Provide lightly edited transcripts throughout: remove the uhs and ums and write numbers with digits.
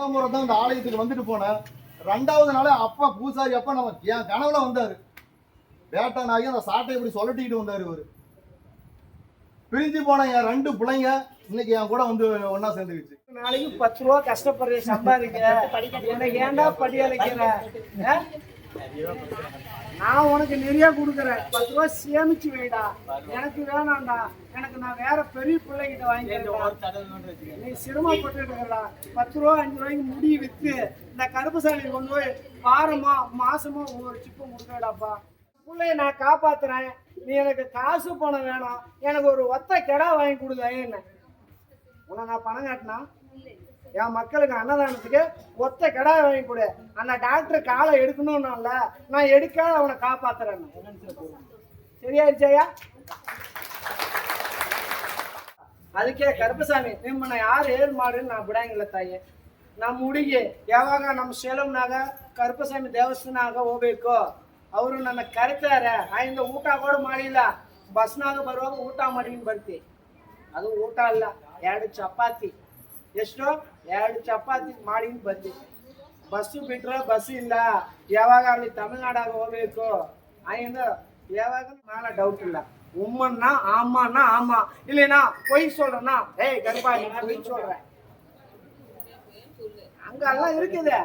முதல் முறை தான் இந்த ஆலயத்துக்கு வந்துட்டு போனேன். 2வது நாளே அப்பா பூசாரி அப்பா நம்ம என் கனவுல வந்தாரு. வேட்டனாகி அந்த சாட்டை இப்படி சொல்லட்டிக்கிட்டு வந்தாரு இவரு. பிரிஞ்சு போன என் 2 பிள்ளைங்க இன்னைக்கு என் கூட வந்து ஒன்னா சேர்ந்துக்கிச்சு. நாளைக்கு 10 ரூபா கஷ்டப்படுற சம்பாதிக்கிற எனக்கு ஏன்டா படி அழைக்கிற? நான் உனக்கு நிறைய கொடுக்குறேன், 10 ரூபா சேமிச்சு வைடா. எனக்கு வேணாம்டா, எனக்கு நான் வேற பெரிய பிள்ளைகிட்ட வாங்கிக்கிறேன். நீ சிரமப்பட்டு இருக்கா? 10 ரூபா 5 ரூபாய்க்கு முடி விற்று இந்த கருப்புசாமி கொண்டு போய் வாரமா மாசமா ஒரு சிப்பம் கொடுக்கடாப்பா. பிள்ளைய நான் காப்பாத்துறேன், நீ எனக்கு காசு பணம் வேணாம், எனக்கு ஒரு ஒத்த கெடா வாங்கி கொடுங்க. என்ன உன்னை நான் பணம் காட்டினா என் மக்களுக்கு அன்னதானத்துக்கு ஒத்த கெடா வாங்கி கொடு. அந்த டாக்டர் காலை எடுக்கணும்னால நான் எடுக்காத அவனை காப்பாத்துறேன். சரியாயிருச்சாயா? ಅದಕ್ಕೆ ಕರ್ಪಸಾಮಿ ನಿಮ್ಮನ್ನ ಯಾರು ಏನ್ ಮಾಡಿ ನಾ ಬಿಡಂಗಿಲ್ಲ ತಾಯಿ. ನಮ್ಮ ಹುಡುಗಿ ಯಾವಾಗ ನಮ್ಮ ಸೇಲಂನಾಗ ಕರ್ಪಸಾಮಿ ದೇವಸ್ಥಾನಾಗ ಹೋಗ್ಬೇಕು, ಅವರು ನನ್ನ ಕರಿತಾರೆ. ಆಯಿಂದ ಊಟ ಕೂಡ ಮಾಡಿಲ್ಲ, ಬಸ್ನಾಗ ಬರುವಾಗ ಊಟ ಮಾಡಿ ಬರ್ತಿ. ಅದು ಊಟ ಅಲ್ಲ, 2 ಚಪಾತಿ. ಎಷ್ಟು? 2 ಚಪಾತಿ ಮಾಡಿ ಬಂದಿ. ಬಸ್ಸು ಬಿಟ್ರೆ ಬಸ್ ಇಲ್ಲ, ಯಾವಾಗ ಅಲ್ಲಿ ತಮಿಳ್ನಾಡಾಗ ಹೋಗ್ಬೇಕು. ಆಯಿಂದ ಯಾವಾಗ மேலே டவுட் இல்லை. உம்மன்னா ஆமான்னா ஆமா, இல்லைன்னா பொய் சொல்றேன்னா ஏய் கருப்பா நான் பொய் சொல்றேன். அங்க எல்லாம் இருக்குது,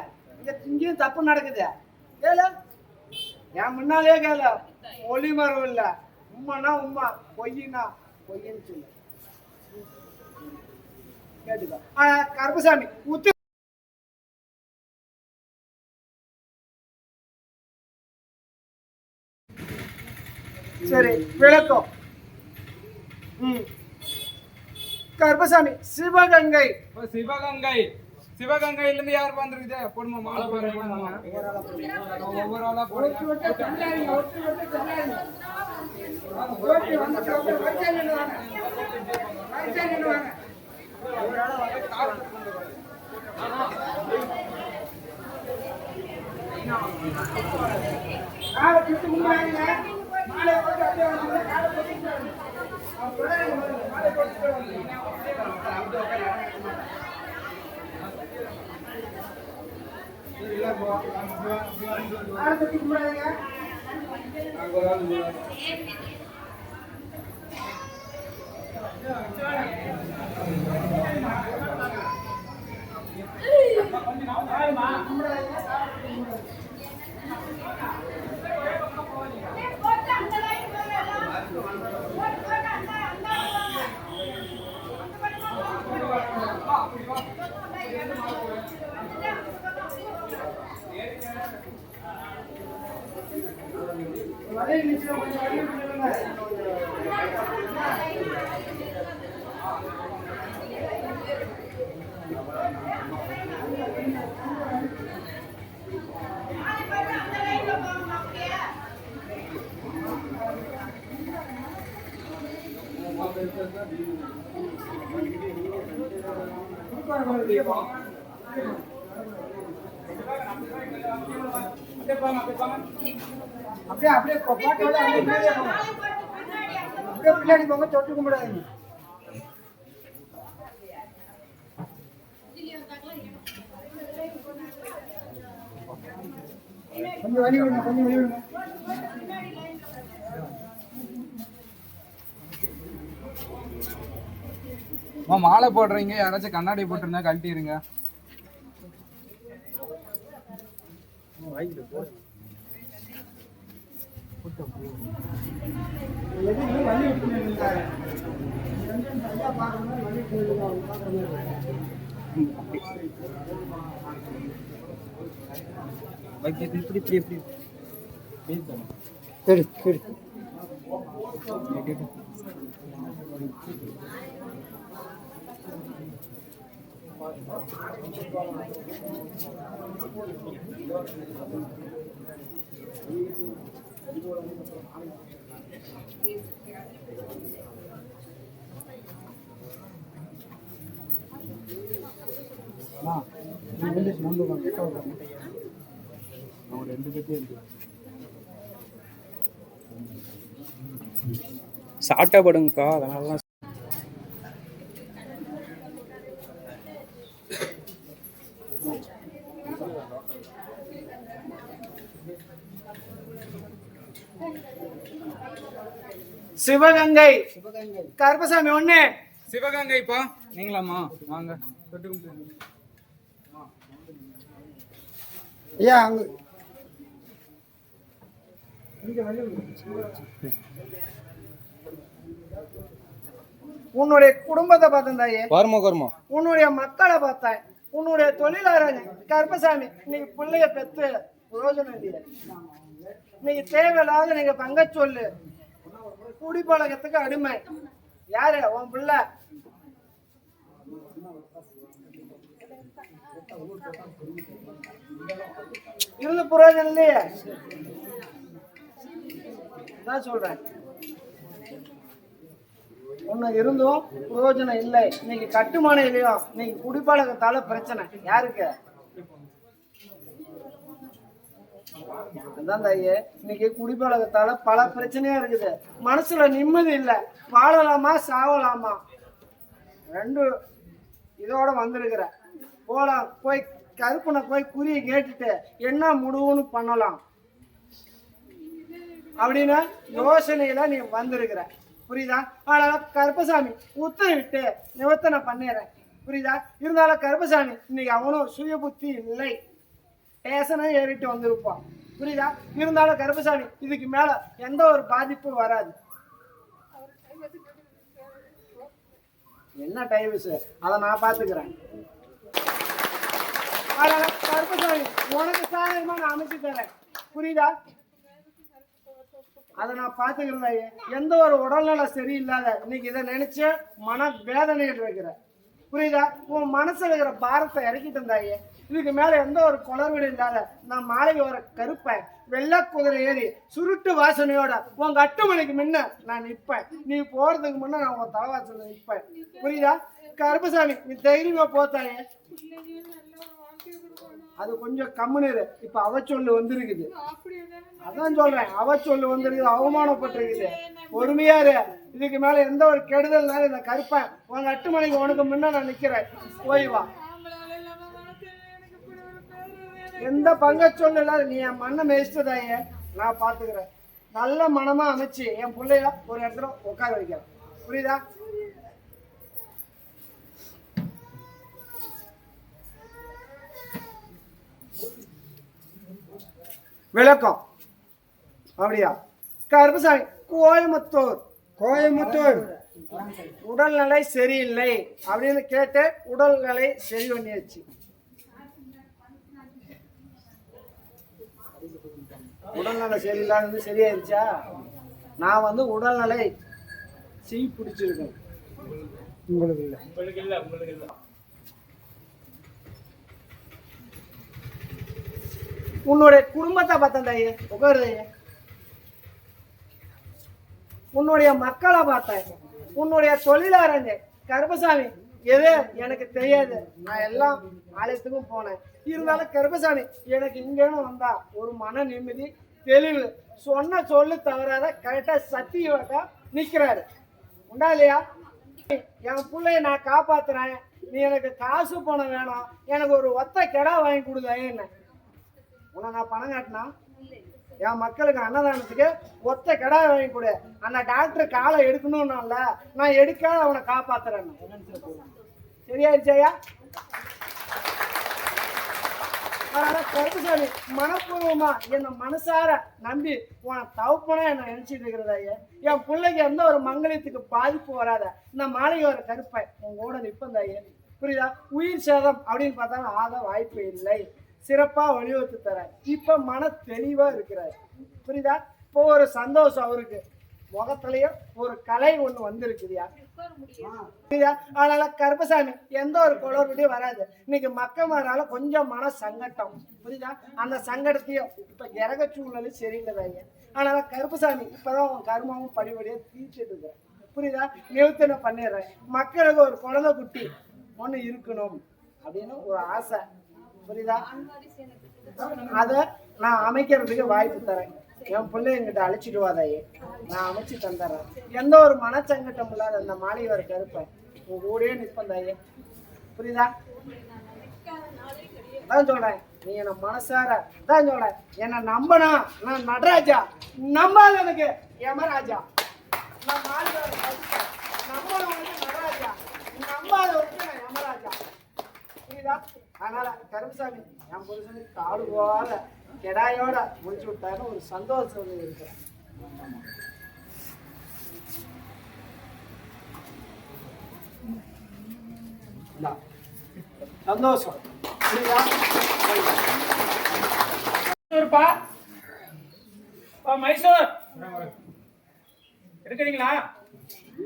இங்கேயும் தப்பு நடக்குது. கேளு, என் முன்னாலே கேளு, ஒளி மரம் இல்லை. உண்மைன்னா உண்மை, பொய்னா பொய்ன்னு சொல்லு. கேட்டுக்கோ. கருப்பசாமி உத்து சரி விளக்கம். கருப்பசாமி சிவகங்கை. சிவகங்கை, சிவகங்கையில இருந்து யார் வந்திருக்குது? பொண்ணு மாலை போடுறாங்க. ஒவ்வொரு ஆளா அப்படியே அப்படியே பாட்டோட அப்படியே பின்னாடி போங்க, தொட்டு கும்பிடாதீங்க. கொஞ்சம் வழி விடுங்க, கொஞ்சம் வழி விடுங்க. மாலை போடுறீங்க, யாராச்சும் கண்ணாடி போட்டுருந்தா கழட்டிடுங்க. சரி சரி சாட்டை படுங்கக்கா, அதனால சிவகங்கை கருப்பசாமி ஒண்ணு. சிவகங்கைப்பா நீங்களாம்மா வாங்க தொட்டு கும்பிட்டு. ஐயா அங்க உன்னுடைய குடும்பத்தை பார்த்தேன் தாயே, உன்னுடைய மக்களை பார்த்தேன், உன்னுடைய தொழிலாளர் கருப்பசாமி. இன்னைக்கு பிள்ளைய பெற்று பிரயோஜனம் இல்லையா? இன்னைக்கு தேவையில்லாத நீங்க பங்க சொல்லு குடிப்பழக்கத்துக்கு அடிமை. யாரு உன் பிள்ளை? இருந்து பிரயோஜனம் இல்லையே நான் சொல்றேன். ஒண்ணு இருந்தும் பிரயோஜனம் இல்லை. இன்னைக்கு கட்டுமானம் இல்லையோ, இன்னைக்கு குடிப்பழக்கத்தால பிரச்சனை. யாருக்கு? அதான் தாயே, இன்னைக்கு குடிப்பழக்கத்தால பல பிரச்சனையா இருக்குது. மனசுல நிம்மதி இல்லை. வாழலாமா சாவலாமா ரெண்டு இதோட வந்திருக்கிற. போலாம், போய் கருப்பனை போய் குறியை கேட்டுட்டு என்ன முடிவுன்னு பண்ணலாம் அப்படின்னு யோசனையில நீ வந்திருக்கிற. புரியுதா? அதனால கருப்பசாமி உத்தரவிட்டு நிவர்த்தனை பண்ணிடுறேன். புரியுதா? இருந்தாலும் கருப்பசாமி இன்னைக்கு அவனும் சுய புத்தி இல்லை. ஸ்டேஷனும் ஏறிட்டு வந்திருப்பான். புரியுதா? இருந்தாலும் கருப்பசாமி இதுக்கு மேல எந்த ஒரு பாதிப்பும் வராது. என்ன டைவர்ஸ் அதை நான் பாத்துக்கிறேன். அதனால கருப்பசாமி உனக்கு சாதகமா நான் அமைச்சு தரேன். புரியுதா? அதை நான் பாத்துக்கிறேன். எந்த ஒரு உடல்நல சரியில்லாத இன்னைக்கு இதை நினைச்சு மன வேதனையில் வைக்கிற. புரியுதா? உன் மனசுல இருக்கிற பாரத்தை இறக்கிட்டு இருந்தாயே. இதுக்கு மேல எந்த ஒரு குளறுபடி இல்லாத நான் மாளிகை வர கருப்பேன் வெள்ளை குதிரை ஏறி சுருட்டு வாசனையோட உங்க 8 மணிக்கு முன்ன நான் நிற்பேன். நீ போறதுக்கு முன்ன நான் உன் தலைவாசல நிற்பேன். புரியுதா? கருப்பசாமி நீ தைரியமா போத்தாயே. அது கொஞ்சம் கம்முனு. இப்ப அவச்சொல்லு வந்திருக்குது. அதான் சொல்றேன், அவச்சொல்லு வந்திருக்குது, அவமானப்பட்டிருக்குது. பொறுமையாரு. இதுக்கு மேல எந்த ஒரு கெடுதல் இந்த கருப்பேன் உங்க 8 மணிக்கு உனக்கு முன்ன நான் நிக்கிறேன். போய் வா. எந்த பங்க சொல்லு இல்லாத நீ என் மண்ணை மேய்ச்சதாய நான் பாத்துக்கிறேன். நல்ல மனமா அமைச்சு என் பிள்ளைய ஒரு இடத்துல உட்கார வைக்கிறேன். புரியுதா? விளக்கம் அப்படியா? கருப்பசாமி கோயம்புத்தூர் உடல்நிலை சரியில்லை அப்படின்னு கேட்டு உடல்நிலை சரி பண்ணியாச்சு. உடல்நலை சரியில்லாத சரியாயிருச்சா? நான் வந்து உடல்நிலை செய் பிடிச்சிருக்கேன். உங்களுக்கு இல்லை. உன்னுடைய குடும்பத்தை பார்த்தேன் தாயே, உட்காருதையே. உன்னுடைய மக்களை பார்த்தேன், உன்னுடைய தொழிலாளங்க கருப்பசாமி. எது எனக்கு தெரியாது, நான் எல்லாம் ஆலயத்துக்கும் போனேன். இருந்தாலும் கருப்பசாமி எனக்கு இங்கேன்னு வந்தா ஒரு மன நிம்மதி தெளிவு. சொன்ன சொல்லு தவறாத கரெக்டா சத்தியவட்டா நிக்கிறாரு. உண்டா இல்லையா? என் பிள்ளைய நான் காப்பாத்துறேன், நீ எனக்கு காசு பணம் வேணும், எனக்கு ஒரு ஒத்த கெடா வாங்கி கொடுங்க. என்ன உன்னை நான் பணம் காட்டினா என் மக்களுக்கு அன்னதானத்துக்கு ஒத்த கெடா வாங்கி கொடு. அந்த டாக்டர் காலை எடுக்கணும்னால நான் எடுக்காத அவனை காப்பாத்துறேன். சரியாயிருச்சாயா? அதனால கருப்பசாமி மனப்பூர்வமா என்ன மனசார நம்பி உன தவப்பனா என்ன நினைச்சிட்டு இருக்கிறதாய. என் பிள்ளைக்கு எந்த ஒரு மங்களத்துக்கு பாதிப்பு வராத இந்த மாளிகை வர கருப்பை உங்களோட நிற்பந்தாயே. புரியுதா? உயிர் சேதம் அப்படின்னு பார்த்தாலும் ஆக வாய்ப்பு இல்லை. சிறப்பா வழிவகுத்து தர. இப்ப மன தெளிவா இருக்கிறார். புரியுதா? இப்போ ஒரு சந்தோஷம் அவருக்கு முகத்திலயும் ஒரு கலை ஒண்ணு வந்திருக்குதியா. புரியுதா? அதனால கருப்பசாமி எந்த ஒரு குளறுபடியும் வராது. இன்னைக்கு மக்களால கொஞ்சம் மன சங்கட்டம். புரியுதா? அந்த சங்கடத்தையும் இப்ப இறக சூழ்நிலை சரியில்லைதாங்க. அதனால கருப்பசாமி இப்பதான் உன் கர்மாவும் படிப்படியா தீர்த்துட்டு இருக்கிறேன். புரியுதா? நிவர்த்தனை பண்ணிடுறேன். மக்களுக்கு ஒரு குழந்தை குட்டி ஒண்ணு இருக்கணும் அப்படின்னு ஒரு ஆசை. புரியுதா? அத நான் அமைக்கிறதுக்கு வாய்ப்பு தரேன். என் பிள்ளை என்கிட்ட அழைச்சிட்டு வாதாயே, நான் அமைச்சு தந்துடுறேன். எந்த ஒரு மனச்சங்கட்டம் இல்லாத அந்த மாளிகை வர கருப்பேன் உங்க கூடயே நிற்பந்தாயே. புரியுதா? அதான் சொல்றேன், நீ என்ன மனசார தான் சொல்ற. என்ன நம்பனா நான் நடராஜா, நம்பாத எனக்கு யமராஜா. நான் நம்பனவனுக்கு நடராஜா, நம்பாதவனுக்கு நான் யமராஜா. புரியுதா? அதனால கருப்புசாமி என் புருஷனுக்கு காடு போகாத கெடாயோட முடிச்சு விட்டாருன்னு ஒரு சந்தோஷம் இருக்கிறேன். சந்தோஷம். புரியுதா? மைசூர் இருக்கிறீங்களா?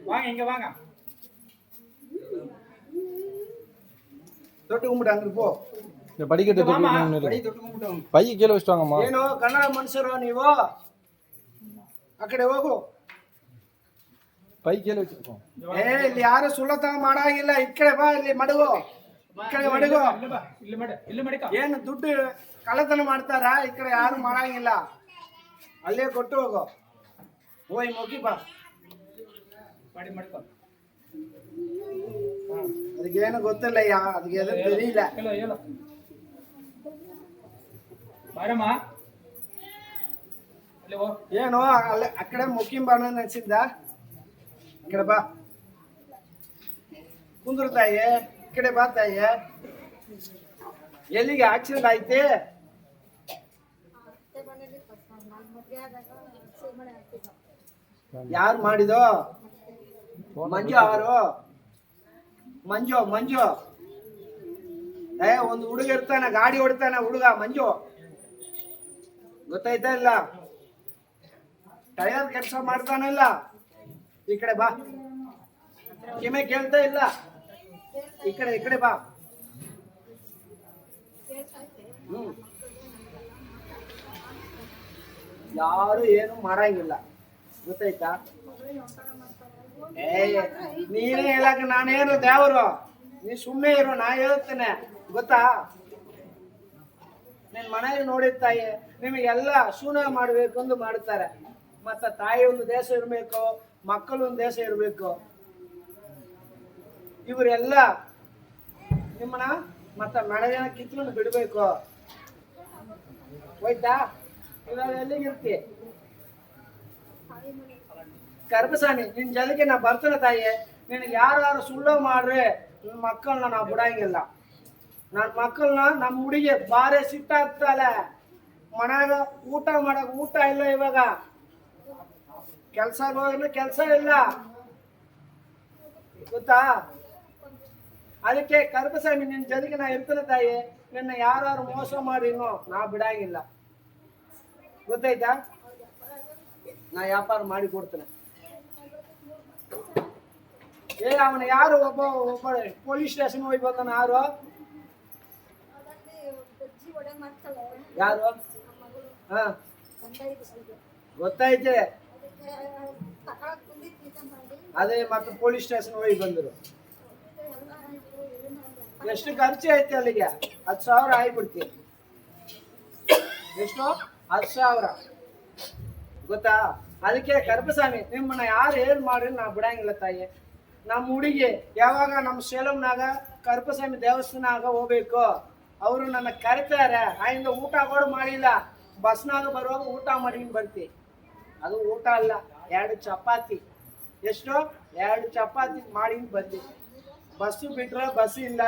வாங்க, இங்க வாங்க. தொட்டு கும்பிட்டு அங்க போ. இந்த படிக்கட்டு மாமா, தொட்டு படி தொட்டு கும்பிட்டோம். பைய கீழே வச்சுட்டாங்கம்மா. ಏನು ಕನ್ನಡ ಮನುಷ್ಯರು ನೀವು ಆ ಕಡೆ ಹೋಗು. பை கீழே வச்சிருக்கோம். ಇಲ್ಲಿ ಯಾರು ಸುಳ್ಳತನ ಮಾಡಾಗಿಲ್ಲ. ಈ ಕಡೆ ಬಾ, ಇಲ್ಲಿ ಮಡಗು, ಈ ಕಡೆ ಮಡಗು. ಇಲ್ಲಿ ಮಡಿಕ. ಏನು ದುಡ್ಡು ಕಳ್ಳತನ ಮಾಡ್ತಾರ? ಈ ಕಡೆ ಯಾರು ಮಾಡಂಗಿಲ್ಲ. ಅಲ್ಲೇ ಕೊಟ್ಟು ಹೋಗು. ಹೋಯ್ ಮುಗಿ ಬಾ. படி மடிக்கோ. ಅದಕ್ಕೇನು ಗೊತ್ತಿಲ್ಲ, ಅದಕ್ಕೆ ಎದು ತೆರೀಲ. ಹೇಳು ಹೇಳು. ಬಾರಮ್ಮ. ಅಲ್ಲಿ ಹೋ. ಏನು ಅಲ್ಲೇ ಆ ಕಡೆ ಮುಕ್ಕಿಂಬಾನ ನೆನ್ಸಿದ್ದ. ಈ ಕಡೆ ಬಾ, ಕುಂದ್ರು ತಾಯಿ. ಈ ಕಡೆ ಬಾ ತಾಯಿ. ಎಲ್ಲಿಗೆ ಆಕ್ಸಿಡೆಂಟ್ ಐತಿ? ಯಾರು ಮಾಡಿದೋ? ಮಂಜು ಅವರು. ಮಂಜು ಮಂಜು ಒಂದು ಹುಡುಗ ಇರ್ತಾನೆ, ಗಾಡಿ ಹೊಡಿತಾನೆ ಹುಡುಗ ಮಂಜು. ಗೊತ್ತಾಯ್ತಾ ಇಲ್ಲ? ಟೈರ್ ಕೆಲಸ ಮಾಡ್ತಾನಿಲ್ಲ. ಈ ಕಡೆ ಬಾ. ಕಿಮೆ ಕೇಳ್ತಾ ಇಲ್ಲ. ಈ ಕಡೆ ಬಾ. ಯಾರು ಏನು ಮಾಡಂಗಿಲ್ಲ. ಗೊತ್ತಾಯ್ತಾ? ನೀನೇ ಹೇಳಕ್ ನಾನೇನು ದೇವರು? ನೀ ಸುಮ್ಮನೆ ಇರು, ನಾ ಹೇಳ್ತೇನೆ. ಗೊತ್ತಾ? ನಿನ್ ಮನೆಗೆ ನೋಡಿದ ತಾಯಿ ನಿಮಗೆಲ್ಲ ಶೂನ್ಯ ಮಾಡ್ಬೇಕು ಅಂತ ಮಾಡ್ತಾರೆ. ಮತ್ತ ತಾಯಿ ಒಂದು ದೇಶ ಇರ್ಬೇಕು, ಮಕ್ಕಳು ಒಂದು ದೇಶ ಇರ್ಬೇಕು. ಇವರೆಲ್ಲ ನಿಮ್ಮನ್ನ ಮತ್ತ ಮಳೆನ ಕಿತ್ಕೊಂಡು ಬಿಡ್ಬೇಕು. ಹೋಯ್ತಾ? ಇವಾಗ ಎಲ್ಲಿಗಿರ್ತಿ? ಕರ್ಪಸಾಮಿ ನಿನ್ ಜೊತೆಗೆ ನಾ ಬರ್ತೇನೆ ತಾಯಿ. ನಿನಗೆ ಯಾರು ಸುಳ್ಳು ಮಾಡ್ರೆ ನನ್ನ ಮಕ್ಕಳನ್ನ ನಾವು ಬಿಡಂಗಿಲ್ಲ. ನನ್ನ ಮಕ್ಕಳನ್ನ ನಮ್ಮ ಹುಡುಗಿ ಬಾರೆ ಸಿಟ್ಟಾಗ್ತಾಳೆ. ಮನ್ಯಾಗ ಊಟ ಮಾಡಕ್ ಊಟ ಇಲ್ಲ. ಇವಾಗ ಕೆಲ್ಸ ಹೋದ್ರೆ ಕೆಲ್ಸ ಇಲ್ಲ. ಗೊತ್ತಾ? ಅದಕ್ಕೆ ಕರ್ಪಸಾಮಿ ನಿನ್ ಜೊತೆಗೆ ನಾ ಇರ್ತೇನೆ ತಾಯಿ. ನಿನ್ನ ಯಾರು ಮೋಸ ಮಾಡಿನೋ ನಾ ಬಿಡಂಗಿಲ್ಲ. ಗೊತ್ತಾಯ್ತಾ? ನಾ ವ್ಯಾಪಾರ ಮಾಡಿ ಕೊಡ್ತೇನೆ. ಅವನ ಯಾರು ಒಬ್ಬ ಪೊಲೀಸ್ ಸ್ಟೇಷನ್ ಹೋಗಿ ಬಂದಾನ. ಯಾರು? ಹಾ, ಗೊತ್ತಾಯ್ತೆ. ಅದೇ ಮತ್ತೆ ಪೊಲೀಸ್ ಸ್ಟೇಷನ್ ಹೋಗಿ ಬಂದರು. ಎಷ್ಟು ಖರ್ಚು ಐತೆ ಅಲ್ಲಿಗೆ? 10,000 ಆಗಿಬಿಡ್ತಿ. ಎಷ್ಟು? 10,000. ಗೊತ್ತಾ? ಅದಕ್ಕೆ ಕರ್ಪಸಾಮಿ ನಿಮ್ಮನ್ನ ಯಾರು ಏನ್ ಮಾಡ್ರಿ ನಾ ಬಿಡಂಗಿಲ್ಲ ತಾಯಿ. ನಮ್ಮ ಹುಡುಗಿ ಯಾವಾಗ ನಮ್ಮ ಸೇಲಂನಾಗ ಕರ್ಪಸಾಮಿ ದೇವಸ್ಥಾನಾಗ ಹೋಗ್ಬೇಕು. ಅವರು ನನ್ನ ಕರಿತಾರೆ. ಆಯಿಂದ ಊಟ ಕೂಡ ಮಾಡಿಲ್ಲ. ಬಸ್ನಾಗ ಬರುವಾಗ ಊಟ ಮಾಡಿ ಬರ್ತಿ. ಅದು ಊಟ ಅಲ್ಲ, 2 ಚಪಾತಿ. ಎಷ್ಟು? 2 ಚಪಾತಿ ಮಾಡಿ ಬಂದಿ. ಬಸ್ಸು ಬಿಟ್ರೆ ಬಸ್ ಇಲ್ಲ.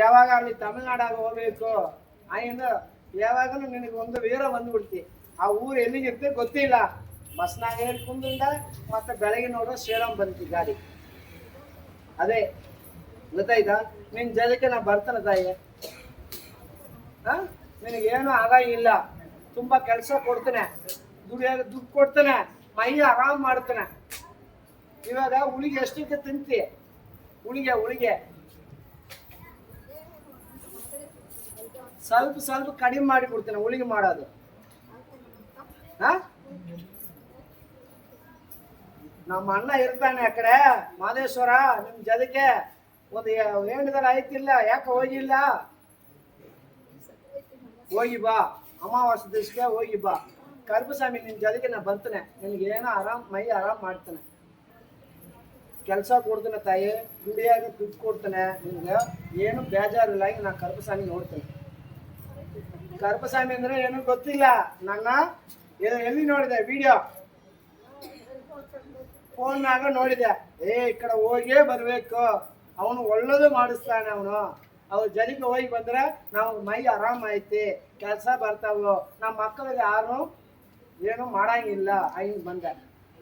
ಯಾವಾಗ ಅಲ್ಲಿ ತಮಿಳ್ನಾಡಾಗ ಹೋಗ್ಬೇಕು. ಆಯಿಂದ ಯಾವಾಗಲೂ ನಿನಗೆ ಒಂದು ವೀರ ಬಂದ್ಬಿಡ್ತಿ. ಆ ಊರು ಎಲ್ಲಿಗಿರ್ತೆ ಗೊತ್ತಿಲ್ಲ. ಬಸ್ನಾಗ ಹೇಳಿ ಕುಂದಿಂದ ಮತ್ತೆ ಬೆಳಗ್ಗೆ ನೋಡೋ ಸೇಲಂ ಬಂತಿ ಗಾಡಿ. ಅದೇ ಗೊತ್ತಾಯ್ತಾ? ನಿನ್ ಜೊತೆಗೆ ನಾ ಬರ್ತಾನೆ ತಾಯಿ. ನಿನಗೇನು ಆಗಾಗಿಲ್ಲ. ತುಂಬಾ ಕೆಲಸ ಕೊಡ್ತೇನೆ, ದುಡ್ಡು ಕೊಡ್ತೇನೆ, ಮೈ ಆರಾಮ್ ಮಾಡ್ತೇನೆ. ಇವಾಗ ಹುಳಿಗೆ ಎಷ್ಟಕ್ಕೆ ತಿಂತಿ? ಹುಳಿಗೆ ಸ್ವಲ್ಪ ಕಡಿಮೆ ಮಾಡಿ ಕೊಡ್ತೇನೆ ಹುಳಿಗೆ ಮಾಡೋದು. ನಮ್ಮ ಅಣ್ಣ ಇರ್ತಾನೆ ಆ ಕಡೆ ಮಾದೇಶ್ವರ. ನಿಮ್ ಜೊತೆಗೆ ಒಂದು ಹೇಳಿದಾರ ಐತಿಲ್ಲ, ಯಾಕೆ ಹೋಗಿಲ್ಲ? ಹೋಗಿ ಬಾ, ಅಮಾವಾಸ್ಯ ದಿವಸಕ್ಕೆ ಹೋಗಿ ಬಾ. ಕರ್ಪಸಾಮಿ ನಿನ್ ಜೊತೆಗೆ ನಾ ಬರ್ತೇನೆ. ನಿನ್ಗೆ ಏನೋ ಮೈ ಆರಾಮ್ ಮಾಡ್ತೇನೆ. ಕೆಲಸ ಕೊಡ್ತೇನೆ ತಾಯಿ. ದುಡಿಯಾಗ ದುಡ್ಡು ಕೊಡ್ತೇನೆ. ನಿನ್ಗೆ ಏನು ಬೇಜಾರಿಲ್ಲ. ಈಗ ನಾ ಕರ್ಪಸಾಮಿ ನೋಡ್ತೇನೆ. ಕರ್ಪಸ್ವಾಮಿ ಅಂದ್ರೆ ಏನು ಗೊತ್ತಿಲ್ಲ ನನ್ನ ಎಲ್ಲಿ ನೋಡಿದೆ ವಿಡಿಯೋ ಫೋನ್ನಾಗ ನೋಡಿದೆ ಈ ಕಡೆ ಹೋಗೇ ಬರ್ಬೇಕು ಅವನು ಒಳ್ಳೇದು ಮಾಡಿಸ್ತಾನೆ ಅವನು ಅವ್ರ ಜನಿಗೆ ಹೋಗಿ ಬಂದ್ರೆ ನಾವು ಮೈ ಆರಾಮ ಐತಿ ಕೆಲಸ ಬರ್ತಾವು ನಮ್ಮ ಮಕ್ಕಳಿಗೆ ಯಾರು ಏನು ಮಾಡಂಗಿಲ್ಲ ಹಿಂಗ್ ಬಂದೆ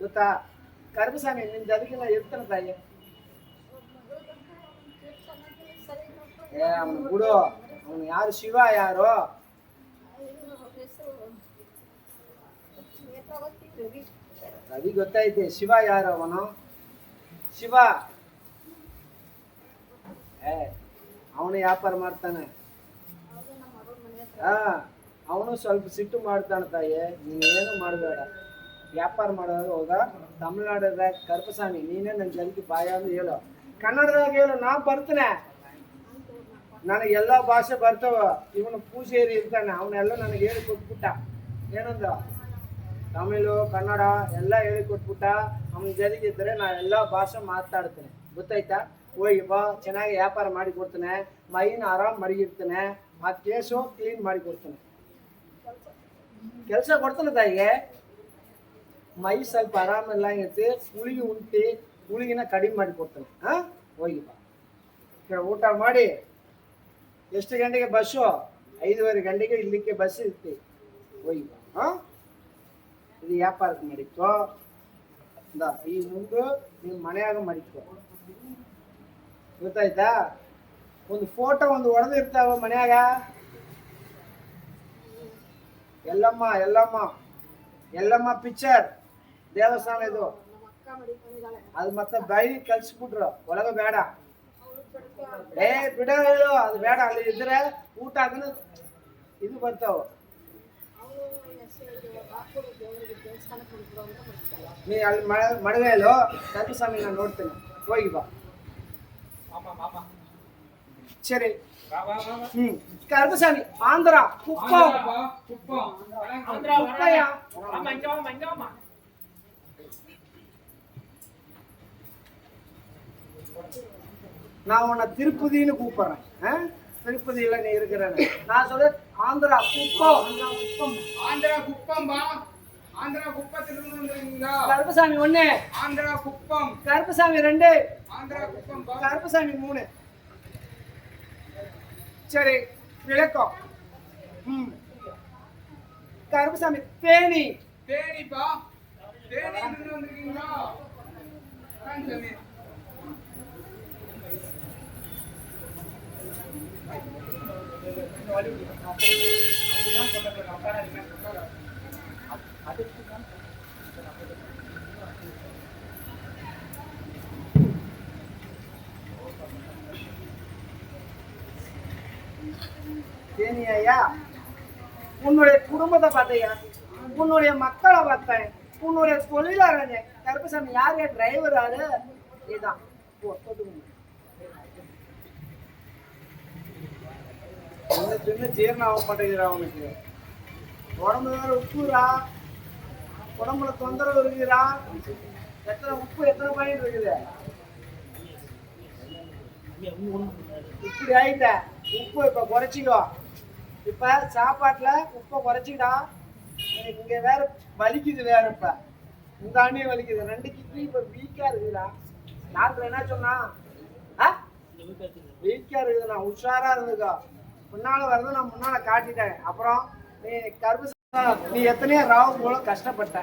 ಗೊತ್ತಾ ಕರ್ಪಸ್ವಾಮಿ ನಿನ್ ಜನಿಗಿನ ಇರ್ತಾನೆ ತಾಯಿ ಅವನು ಬಿಡು ಅವನು ಯಾರು ಶಿವ ಯಾರು ರವಿ ಗೊತ್ತೈತೆ ಶಿವ ಯಾರು ಅವನು ಶಿವ ಅವನು ವ್ಯಾಪಾರ ಮಾಡ್ತಾನೆ ಅವನು ಸ್ವಲ್ಪ ಸಿಟ್ಟು ಮಾಡ್ತಾನೆ ತಾಯಿ ನೀನೇನು ಮಾಡಬೇಡ ವ್ಯಾಪಾರ ಮಾಡೋದು ಹೋಗ ತಮಿಳ್ನಾಡದಾಗ ಕರ್ಪಸ್ವಾಮಿ ನೀನೇ ನನ್ನ ಜನಕ್ಕೆ ಬಾಯ ಅಂದ್ರೆ ಹೇಳು ಕನ್ನಡದಾಗ ಹೇಳು ನಾ ಬರ್ತೇನೆ ನನಗೆ ಎಲ್ಲ ಭಾಷೆ ಬರ್ತಾವ ಇವನು ಪೂಜೇರಿ ಇರ್ತಾನೆ ಅವನ್ನೆಲ್ಲ ನನಗೆ ಹೇಳಿ ಕೊಟ್ಬಿಟ್ಟ ಏನಂದ ತಮಿಳು ಕನ್ನಡ ಎಲ್ಲ ಹೇಳಿ ಕೊಟ್ಬಿಟ್ಟ ಅವನ ಜೊತೆಗಿದ್ರೆ ನಾ ಎಲ್ಲ ಭಾಷೆ ಮಾತಾಡ್ತೇನೆ ಗೊತ್ತಾಯ್ತಾ ಹೋಗಿ ಬಾ ಚೆನ್ನಾಗಿ ವ್ಯಾಪಾರ ಮಾಡಿ ಕೊಡ್ತೇನೆ ಮೈನ ಆರಾಮ್ ಮಡಗಿರ್ತೇನೆ ಆ ಕೇಸು ಕ್ಲೀನ್ ಮಾಡಿ ಕೊಡ್ತೇನೆ ಕೆಲಸ ಕೊಡ್ತಾನೆ ತಾಯಿಗೆ ಮೈ ಸ್ವಲ್ಪ ಆರಾಮಿಲ್ಲ ಐತಿ ಹುಳಿಗೆ ಉಂಟಿ ಹುಳಿಗಿನ ಕಡಿಮೆ ಮಾಡಿ ಕೊಡ್ತಾನೆ ಹೋಗಿ ಬಾ ಈ ಕಡೆ ಊಟ ಮಾಡಿ ಎಷ್ಟು ಗಂಟೆಗೆ ಬಸ್ಸು 5:30 ಗಂಟೆಗೆ ಇಲ್ಲಿಕ್ಕೆ ಬಸ್ ಇರ್ತಿ ಹೋಗಿ ಬಾ ಇದು ವ್ಯಾಪಾರಕ್ಕೆ ಮಾಡಿಕೋ ಈ ಮುಂದೆ ನಿಮ್ಮ ಮನೆಯಾಗ ಮಾಡಿಕೋ ಗೊತ್ತಾಯ್ತಾ ಒಂದು ಫೋಟೋ ಒಂದು ಹೊಡೆದಿರ್ತಾವ ಮನ್ಯಾಗ ಎಲ್ಲಮ್ಮ ಎಲ್ಲಮ್ಮ ಎಲ್ಲಮ್ಮ ಪಿಕ್ಚರ್ ದೇವಸ್ಥಾನ ಇದು ಅದು ಮತ್ತೆ ಬೈಲಿ ಕಲ್ಸ್ಬಿಟ್ರು ಒಳಗ ಬೇಡ ಬಿಡ ಹೇಳು ಅದು ಬೇಡ ಅಲ್ಲಿ ಇದ್ರೆ ಊಟ ಅದನ್ನ ಇದು ಬರ್ತಾವ ನೀ ಅಲ್ಲಿ ಮಡವೆಯಲ್ಲೋ ಕರ್ಪಸ್ವಾಮಿ ನಾನು ನೋಡ್ತೇನೆ ಹೋಗಿ ಬಾ சரி கருப்பசாமி ஆந்திரா குப்பம் குப்பையா நான் உன்னை திருப்பதின்னு கூப்பிடுறேன் திருப்பதியில நீ இருக்கிறேன்னு நான் சொல்ல ஆந்திரா குப்பம் ஆந்திரா குப்பம் பா ஆந்திரா குப்பத்திலிருந்து வந்திருக்கீங்களா கருப்பசாமி 1 ஆந்திரா குப்பம் கருப்பசாமி 2 ஆந்திரா குப்பம் பா கருப்பசாமி 3 சரி விளக்கம் கருப்பசாமி தேனி தேனிப்பா தேனியிலிருந்து வந்திருக்கீங்களா சாமி தேனி ஐயா உன்னுடைய குடும்பத்தை பார்த்தையா உன்னுடைய மக்களை பார்த்தேன் உன்னுடைய தொழிலாளர் கருப்பசாமி யாரு டிரைவர் ஆளு இதுதான் சின்ன ஜீரணம் ஆக மாட்டேங்கிறா அவனுக்கு உடம்பு வேற உப்புரா உடம்புல தொந்தரவு இருக்குறா எத்தனை உப்பு எத்தனை பாயிண்ட் இருக்குது இப்படி ஆயிட்ட உப்பு இப்ப குறைச்சிக்கோ இப்ப சாப்பாட்டுல உப்பை குறைச்சிக்கடா எனக்கு இங்க வேற வலிக்குது வேற இப்ப இந்த ஆண்டே வலிக்குது 2 கிட்னி இப்ப வீக்கா இருக்குதா டாக்டர் என்ன சொன்னா வீக்கா இருக்குதுண்ணா உஷாரா இருந்துக்கோ முன்னால வரது நான் முன்னால காட்டிட்டேன் அப்புறம் நீ நீ எத்தனையோ ராவு போல கஷ்டப்பட்ட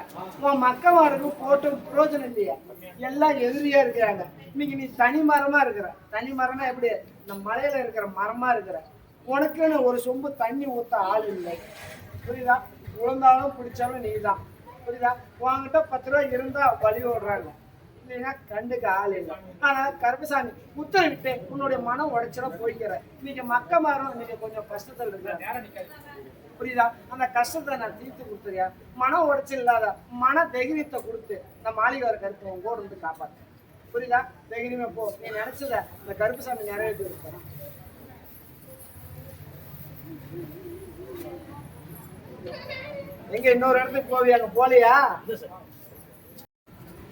உன் மக்கமாருக்கு போட்டு பிரோஜனம் இல்லையா எல்லாம் எதிரியா இருக்கிறாங்க இன்னைக்கு நீ தனி மரமா இருக்கிற தனி மரம்னா எப்படி நம்ம மலையில இருக்கிற மரமா இருக்கிற உனக்குன்னு ஒரு சொம்பு தண்ணி ஊத்த ஆள் இல்லை புரியுதா விழுந்தாலும் பிடிச்சாலும் நீ தான் புரியுதா உன்கிட்ட 10 ரூபாய் இருந்தா வழி ஓடுறாங்க இல்லைன்னா கண்டுக்க ஆள் இல்லை ஆனா கருப்பசாமி உத்தரவிட்டு உன்னுடைய மனம் உடைச்சிட போய்க்கிற இன்னைக்கு மக்க மரம் இன்னைக்கு கொஞ்சம் கஷ்டத்தில் இருக்கிற புரியுதா அந்த கஷ்டத்தை நான் தீர்த்து கொடுத்துறியா மனம் உடைச்சல் இல்லாத மன தைரியத்தை கொடுத்து இந்த மாளிகை கருத்து உன் கூட இருந்து காப்பாத்து புரியுதா தைரியமே போ நீ நினைச்சத இந்த கருப்பசாமி நிறைவேற்றி இருக்கிறான் எங்க இன்னொரு இடத்துக்கு போவியா அங்க போலியா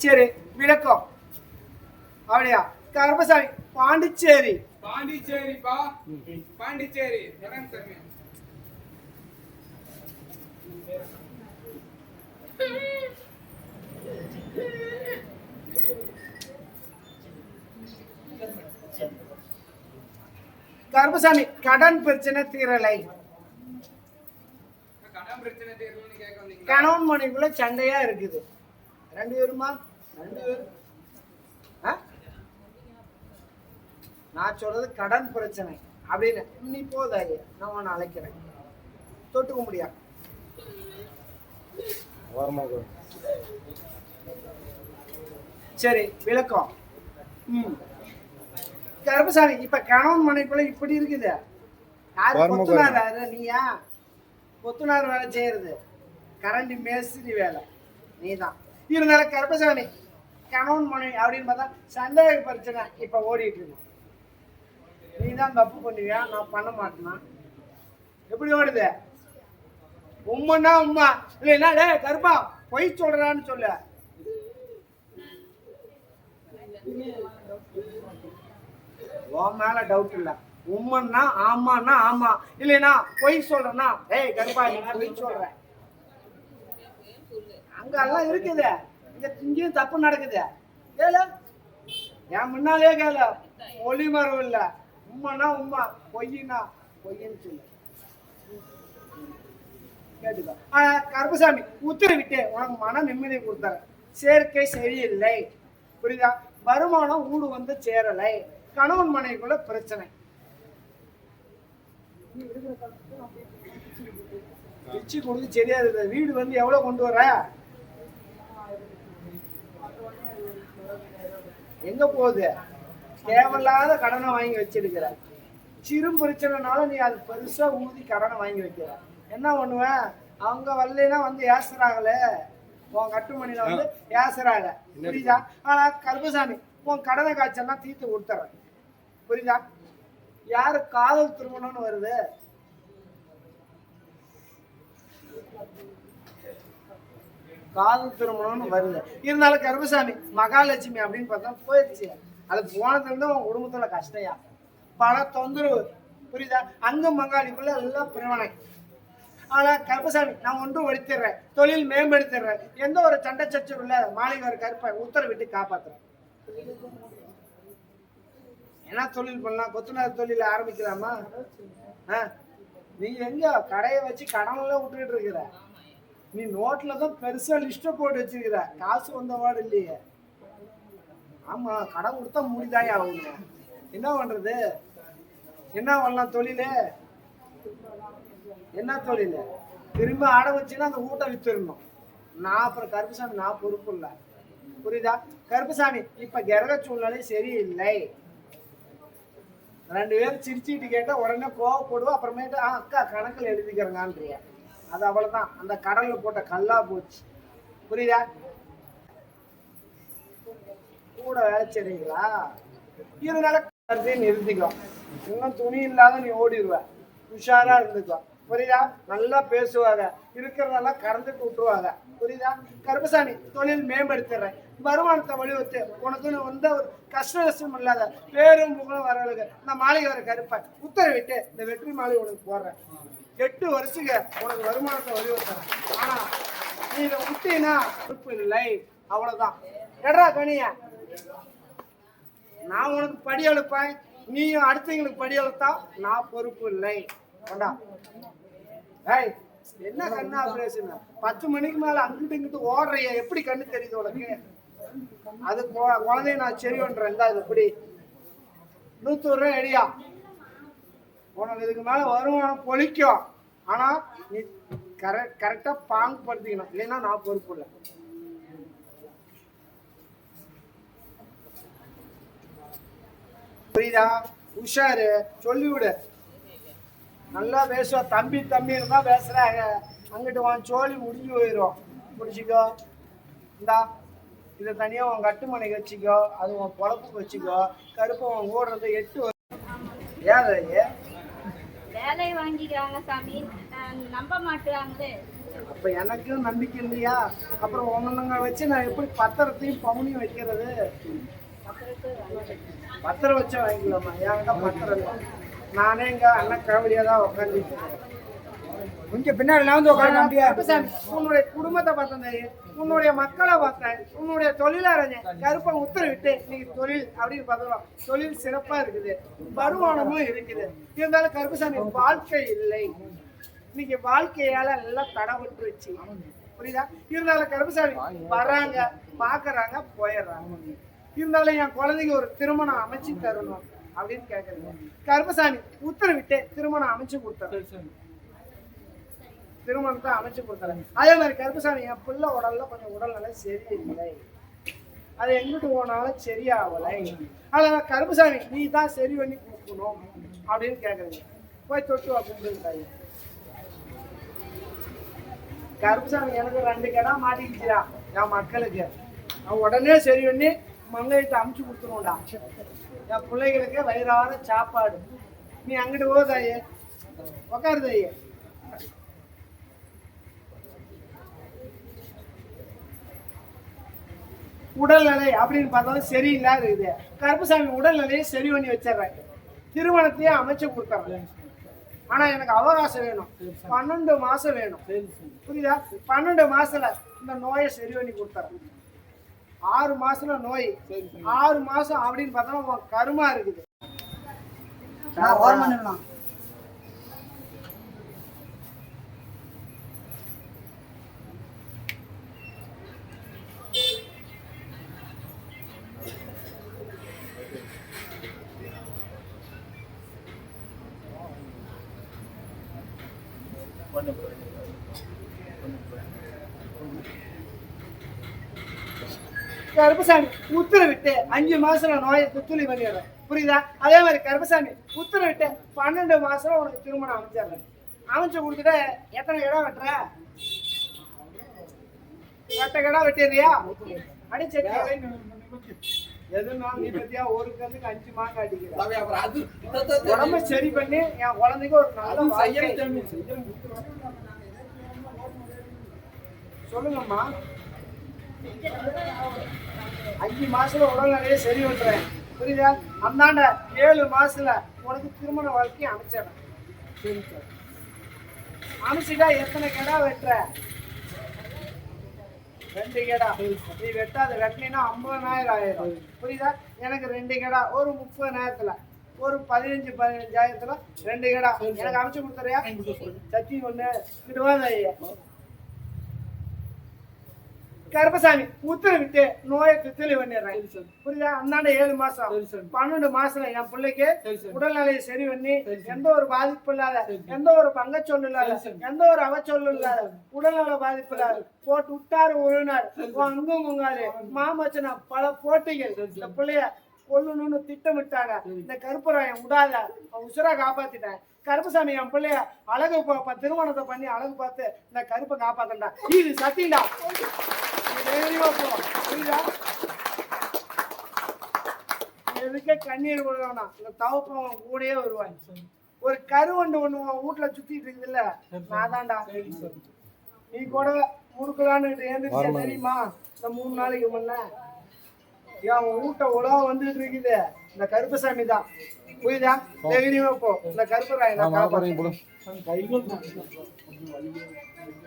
சரி விளக்கம் அப்படியா கருப்பசாமி பாண்டிச்சேரி பாண்டிச்சேரிப்பா பாண்டிச்சேரி கருப்பசாமி, கடன் பிரச்சனை தீரலை. கடன் பிரச்சனை தீர்வுன்னு கேட்க வந்தீங்களா? கணவன் மனைவிக்குள்ள சண்டையா இருக்குது. 2 பேருமா? 2 பேரும். நான் சொல்றது கடன் பிரச்சனை அப்படின்னு. நீ போதாயே, நான் உன்னை அழைக்கிறேன். தொட்டுக்க முடியாது. வரமாக சரி, விளக்கம். கருப்பசாமி, இப்ப கணவன் மனைவிக்குள்ள இப்படி இருக்குது. யாரு கொத்துனாரு? நீயா? கொத்துனார் வேலை செய்யறது, கரண்டி மேஸ்திரி வேலை நீதான். இருந்தாலும் கருப்பசாமி, கணவன் மனைவி அப்படின்னு பார்த்தா சந்தேக பிரச்சனை இப்ப ஓடிட்டு இருக்கு. நீ தான் தப்பு பண்ணுவியா, நான் பண்ண மாட்டேனா? எப்படி ஓடுது? உண்மைன்னா உண்மை, இல்லைன்னா டே கருப்பா பொய் சொல்றான்னு சொல்ல. உன் மேல டவுட் இல்ல. உண்மைன்னா ஆமான்னா ஆமா, இல்லைன்னா பொய் சொல்றேன்னா ஏய் கருப்பா நீ பொய் சொல்ற. அங்க எல்லாம் இருக்குது, இங்கேயும் தப்பு நடக்குது. கேளு, என் முன்னாலே கேளு. ஒளி மரம் இல்ல. உண்மைன்னா உண்மை, பொய்னா பொய்ன்னு சொல்லு. கேட்டுக்கோ. கருப்பசாமி, உத்தரவிட்டு உனக்கு மன நிம்மதி கொடுத்தாரு. சேர்க்கை சரியில்லை, புரியுதா? வருமானம் ஊடு வந்து சேரலை. கணவன் மனைவிக்குள்ள பிரச்சனை. பிச்சு கொடுத்து சரியா இருக்கு. வீடு வந்து எவ்வளவு கொண்டு வர? எங்க போகுது? தேவையில்லாத கடனை வாங்கி வச்சிருக்கிற. சிறு பிரச்சனைனால நீ அது பெருசா ஊதி கடனை வாங்கி வைக்கிற. என்ன பண்ணுவேன்? அவங்க வரலைன்னா வந்து ஏசுறாங்களே, உன் கட்டுமணியில வந்து ஏசுறாங்க, புரியுதா? ஆனா கருப்பசாமி, உன் கடனை காய்ச்சல்லாம் தீர்த்து கொடுத்துறேன், புரியுதா? யாரு காதல் திருமணம்னு வருது? காதல் திருமணம்னு வருது. இருந்தாலும் கருப்பசாமி, மகாலட்சுமி அப்படின்னு பார்த்தா போயிடுச்சு. அது போனதுல இருந்து உன் குடும்பத்துல கஷ்டையா, பல தொந்தரவு, புரியுதா? அங்க மங்காளிக்குள்ள எல்லாம் பிரிவினை. ஆனா கருப்பசாமி, நான் ஒன்றும் ஒழித்திடுறேன், தொழில் மேம்படுத்திடுறேன். எந்த ஒரு சண்டை சச்சரவு இல்ல. மாளிகை கருப்பை உத்தரவிட்டு காப்பாத்துறேன். என்ன தொழில் பண்ணலாம்? கொத்துனார் தொழில ஆரம்பிக்கலாமா? நீ எங்க கடையை வச்சு கடன்ல விட்டுட்டு இருக்கிற? நீ நோட்ல தான் பெருசா லிஸ்ட போட்டு வச்சிருக்கிற, காசு வந்தவாடு இல்லையே. ஆமா, கடன் கொடுத்தா முடிதாயா அவங்க. என்ன பண்றது? என்ன பண்ணலாம் தொழிலு? என்ன தொழில்? திரும்ப ஆட வச்சுன்னா அந்த ஊட்ட வித்துடணும். நான் அப்புறம் கருப்பசாமி, நான் பொறுப்பு இல்லை, புரியுதா? கருப்பசாமி, இப்ப கிரக சூழ்நிலை சரியில்லை. 2 பேரும் சிரிச்சுட்டு கேட்டா உடனே கோவப்படுவோம். அப்புறமேட்டு அக்கா கணக்கில் எழுதிக்கிறங்கான்றிய. அது அவ்வளவுதான். அந்த கடல்ல போட்ட கல்லா போச்சு, புரியுதா? கூட வேலை செய்றீங்களா? இருந்தாலும் நிறுத்திக்கோ. இன்னும் துணி இல்லாத நீ ஓடிடுவ. உஷாரா இருந்துக்கோ, புரியுதா? நல்லா பேசுவாங்க, இருக்கிறதெல்லாம் கறந்துட்டு விட்டுருவாங்க, புரியுதா? கருப்பசாமி, தொழில் மேம்படுத்துறேன். வருமானத்தை வலியுறுத்து. உனக்குன்னு வந்த ஒரு கஷ்ட நஷ்டம் இல்லாத பேரும் புகழும் வரவளுக்கு இந்த மாளிகை வர கருப்பை உத்தரவிட்டு இந்த வெற்றி மாளிகை உனக்கு போடுறேன். 8 வருஷங்க உனக்கு வருமானத்தை வலியுறுத்துறேன். ஆனா நீ இதை விட்டீங்கன்னா பொறுப்பு இல்லை, அவ்வளவுதான். எடா கனிய, நான் உனக்கு படி அழுப்பேன், நீயும் அடுத்தவங்களுக்கு படி அழுத்தா நான் பொறுப்பு இல்லை. வேண்டா. ஏய், என்ன கண்ணு ஆபரேஷன்? 10 மணிக்கு மேல அங்கிட்டு இங்கிட்டு ஓடுறைய, எப்படி கண்ணு தெரியுது உனக்கு? அது குழந்தைய நான் சரி பண்றேன். இந்த இது எப்படி 100 ரூபாய் எடியா, உனக்கு இதுக்கு மேல வருமானம் பொழிக்கும். ஆனா நீ கரெக்டா பாங்கு படுத்திக்கணும், இல்லைன்னா நான் பொறுப்பு இல்லை. புரியுதா? உஷாரு, சொல்லிவிடு. நல்லா பேசுவா. தம்பி தம்பி இருந்தா பேசுறாங்க. அங்கிட்டு உன் சோழி முடிஞ்சு போயிடும். முடிச்சுக்கோ. இந்தா இதை தனியா உன் கட்டுமனைக்கு வச்சுக்கோ. அது உன் பொழப்புக்கு வச்சுக்கோ. கருப்பை உன் ஓடுறது 8 வருஷம். வேலை வாங்கிக்கிறாங்க சாமி, நம்ப மாட்டுறாங்களே. அப்ப எனக்கும் நம்பிக்கை இல்லையா? அப்புறம் உங்க வச்சு நான் எப்படி பத்திரத்தையும் பவுனையும் வைக்கிறது? பத்திரம் வச்சா வாங்கிக்கலாமா? ஏன்டா பத்திரம் இல்லை. நானே எங்க அண்ணன் கவலையா தான் உட்காந்துட்டு இருக்கேன். கொஞ்சம் பின்னாடி நான் உட்காந்து கருப்பசாமி, உன்னுடைய குடும்பத்தை பார்த்தேன், உன்னுடைய மக்களை பார்த்தேன், உன்னுடைய தொழிலாளர் கருப்பன் உத்தரவிட்டு இன்னைக்கு தொழில் அப்படின்னு பார்த்தோம். தொழில் சிறப்பா இருக்குது, வருமானமும் இருக்குது. இருந்தாலும் கருப்பசாமி வாழ்க்கை இல்லை. இன்னைக்கு வாழ்க்கையால எல்லாம் தடவிட்டுருச்சு, புரியுதா? இருந்தாலும் கருப்பசாமி வர்றாங்க, பாக்குறாங்க, போயிடுறாங்க. இருந்தாலும் என் குழந்தைக்கு ஒரு திருமணம் அமைச்சு தரணும் அப்படின்னு கேக்குறீங்க. கருப்பசாமி உத்தரவிட்டு திருமணம் அமைச்சு கொடுத்தாரு. திருமணத்தை அமைச்சு கொடுத்தாரு. அதே மாதிரி கருப்பசாமி என் பிள்ளை உடல்ல கொஞ்சம் உடல்நிலை சரியில்லை, அது எங்கிட்டு போனாலும் சரியாகலை. அதனால கருப்பசாமி நீ தான் சரி பண்ணி கொடுக்கணும் அப்படின்னு கேக்குறீங்க. போய் தொட்டு அப்படின்னு கருப்பசாமி எனக்கு 2 கடா மாட்டிக்கிச்சுடா என் மக்களுக்கு. நான் உடனே சரி பண்ணி மங்கையிட்ட அமுச்சு கொடுத்துருவோம்டா. என் பிள்ளைகளுக்கு வயிறார சாப்பாடு. நீ அங்கிட்டு போதாயே, உக்காருதாயே. உடல்நிலை அப்படின்னு பார்த்தாலும் சரியில்லாத இருக்குது. கருப்பசாமி உடல்நிலையை சரி பண்ணி வச்சிடுறேன், திருமணத்தையே அமைச்சு கொடுத்துறேன். ஆனா எனக்கு அவகாசம் வேணும், 12 மாசம் வேணும், புரியுதா? 12 மாசத்துல இந்த நோயை சரி பண்ணி கொடுத்துறேன். 6 மாசத்துல நோய், 6 மாசம் அப்படின்னு பார்த்தா கருமா இருக்குது. கருப்பசாமி உத்தரவிட்டு 5 மாசத்துல நோயை துத்துளி பண்ணிடுறேன், புரியுதா? அதே மாதிரி கருப்பசாமி உத்தரவிட்டு 12 மாசம் உனக்கு திருமணம் அமைச்சிடுறேன். அமைச்சு கொடுத்துட்டு எத்தனை இடம் வெட்டுற? 8 கடை வெட்டிடுறியா? அடிச்சா எதுனா நீ பத்தியா ஒரு கல்லுக்கு 5 மாங்க அடிக்கிற. உடம்ப சரி பண்ணி என் குழந்தைக்கு ஒரு நல்ல சொல்லுங்கம்மா. 5 மாசத்துல உடல்நிலையை சரி பண்றேன், புரியுதா? அந்தாண்ட 7 மாசத்துல உனக்கு திருமண வாழ்க்கையை அமைச்சிடறேன். அமைச்சிட்டா எத்தனை கடா வெட்டுற? 2 கடா. நீ வெட்டாத, வெட்டினா 50,000 ஆயிரும், புரியுதா? எனக்கு 2 கடா ஒரு 30,000த்துல, ஒரு 15,000 2 கடா எனக்கு அமைச்சு கொடுத்துறியா? சத்தி ஒண்ணு கிடுவாத. கருப்பசாமி உத்தரவிட்டு நோயை துத்தளி பண்ணிடுறேன், புரியுதா? அந்தாண்ட 7 மாசம் 12 மாசத்துல என் பிள்ளைக்கு உடல்நிலையை சரி பண்ணி எந்த ஒரு பாதிப்பு இல்லாத, எந்த ஒரு பங்கச்சொல்லு இல்லாத, எந்த ஒரு அவச்சொல்லு இல்லாத, உடல்நல பாதிப்பு இல்லாத போட்டு விட்டாரு உழுனார் அங்கும் உங்காரு மாமச்சனா பல போட்டிகள். இந்த பிள்ளைய கொல்லணும்னு திட்டமிட்டாங்க. இந்த கருப்பராயன் விடாத உசுரா காப்பாத்திட்டேன். கருப்பசாமி என் பிள்ளைய அழகு திருமணத்தை பண்ணி அழகு பார்த்து இந்த கருப்பை காப்பாத்தண்டா. இது சத்தியண்டா, புரியுதா? எதுக்கே கண்ணீர் விடுவானா, இந்த தவப்பம் கூடயே வருவான். ஒரு கருவண்டு ஒண்ணு வீட்டுல சுத்திட்டு இருக்குது இல்ல, நான் தான்டா. நீ கூட முறுக்கலான்னு ஏந்திரிச்ச தெரியுமா? இந்த 3 நாளைக்கு முன்ன என் வீட்டை உலகம் வந்துட்டு இருக்குது இந்த கருப்பசாமி தான், புரியுதா? தைரியமா போ, இந்த கருப்பராயன்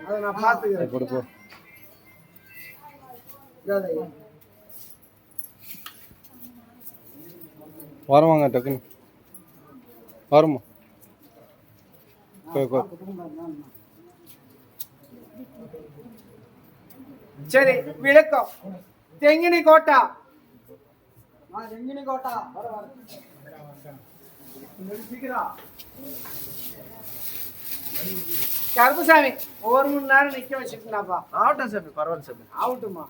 அதை நான் பாத்துக்கிறேன். வரவாங்க டக்குன்னு வருமா? சரி, விளக்கம். தெங்கினி கோட்டா, தெங்கினி கோட்டா கருப்பசாமி 1 மணி நேரம் நிக்க வச்சுக்கலாம்ப்பா. ஆகட்டும் சாமி, பரவாயில்ல சாமி, ஆகட்டுமா?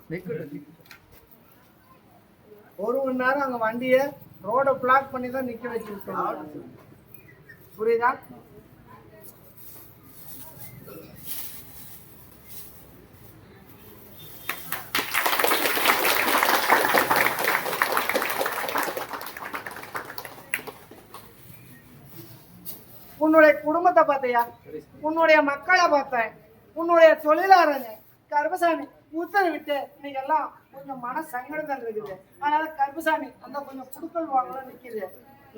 1 மணி நேரம் அங்க வண்டியை ரோட பிளாக் பண்ணி தான் நிக்க வச்சிருக்கோம், புரியுதா? உன்னுடைய குடும்பத்தை பார்த்தையா, உன்னுடைய மக்களை பார்த்தேன், உன்னுடைய தொழிலாளர் கருப்பசாமி உத்தரவிட்டு நீங்க எல்லாம் கொஞ்சம் மன சங்கடங்கள் இருக்குது. அதனால கருப்பசாமி அந்த கொஞ்சம் குடுக்கல் வாங்கலாம் நிக்குது.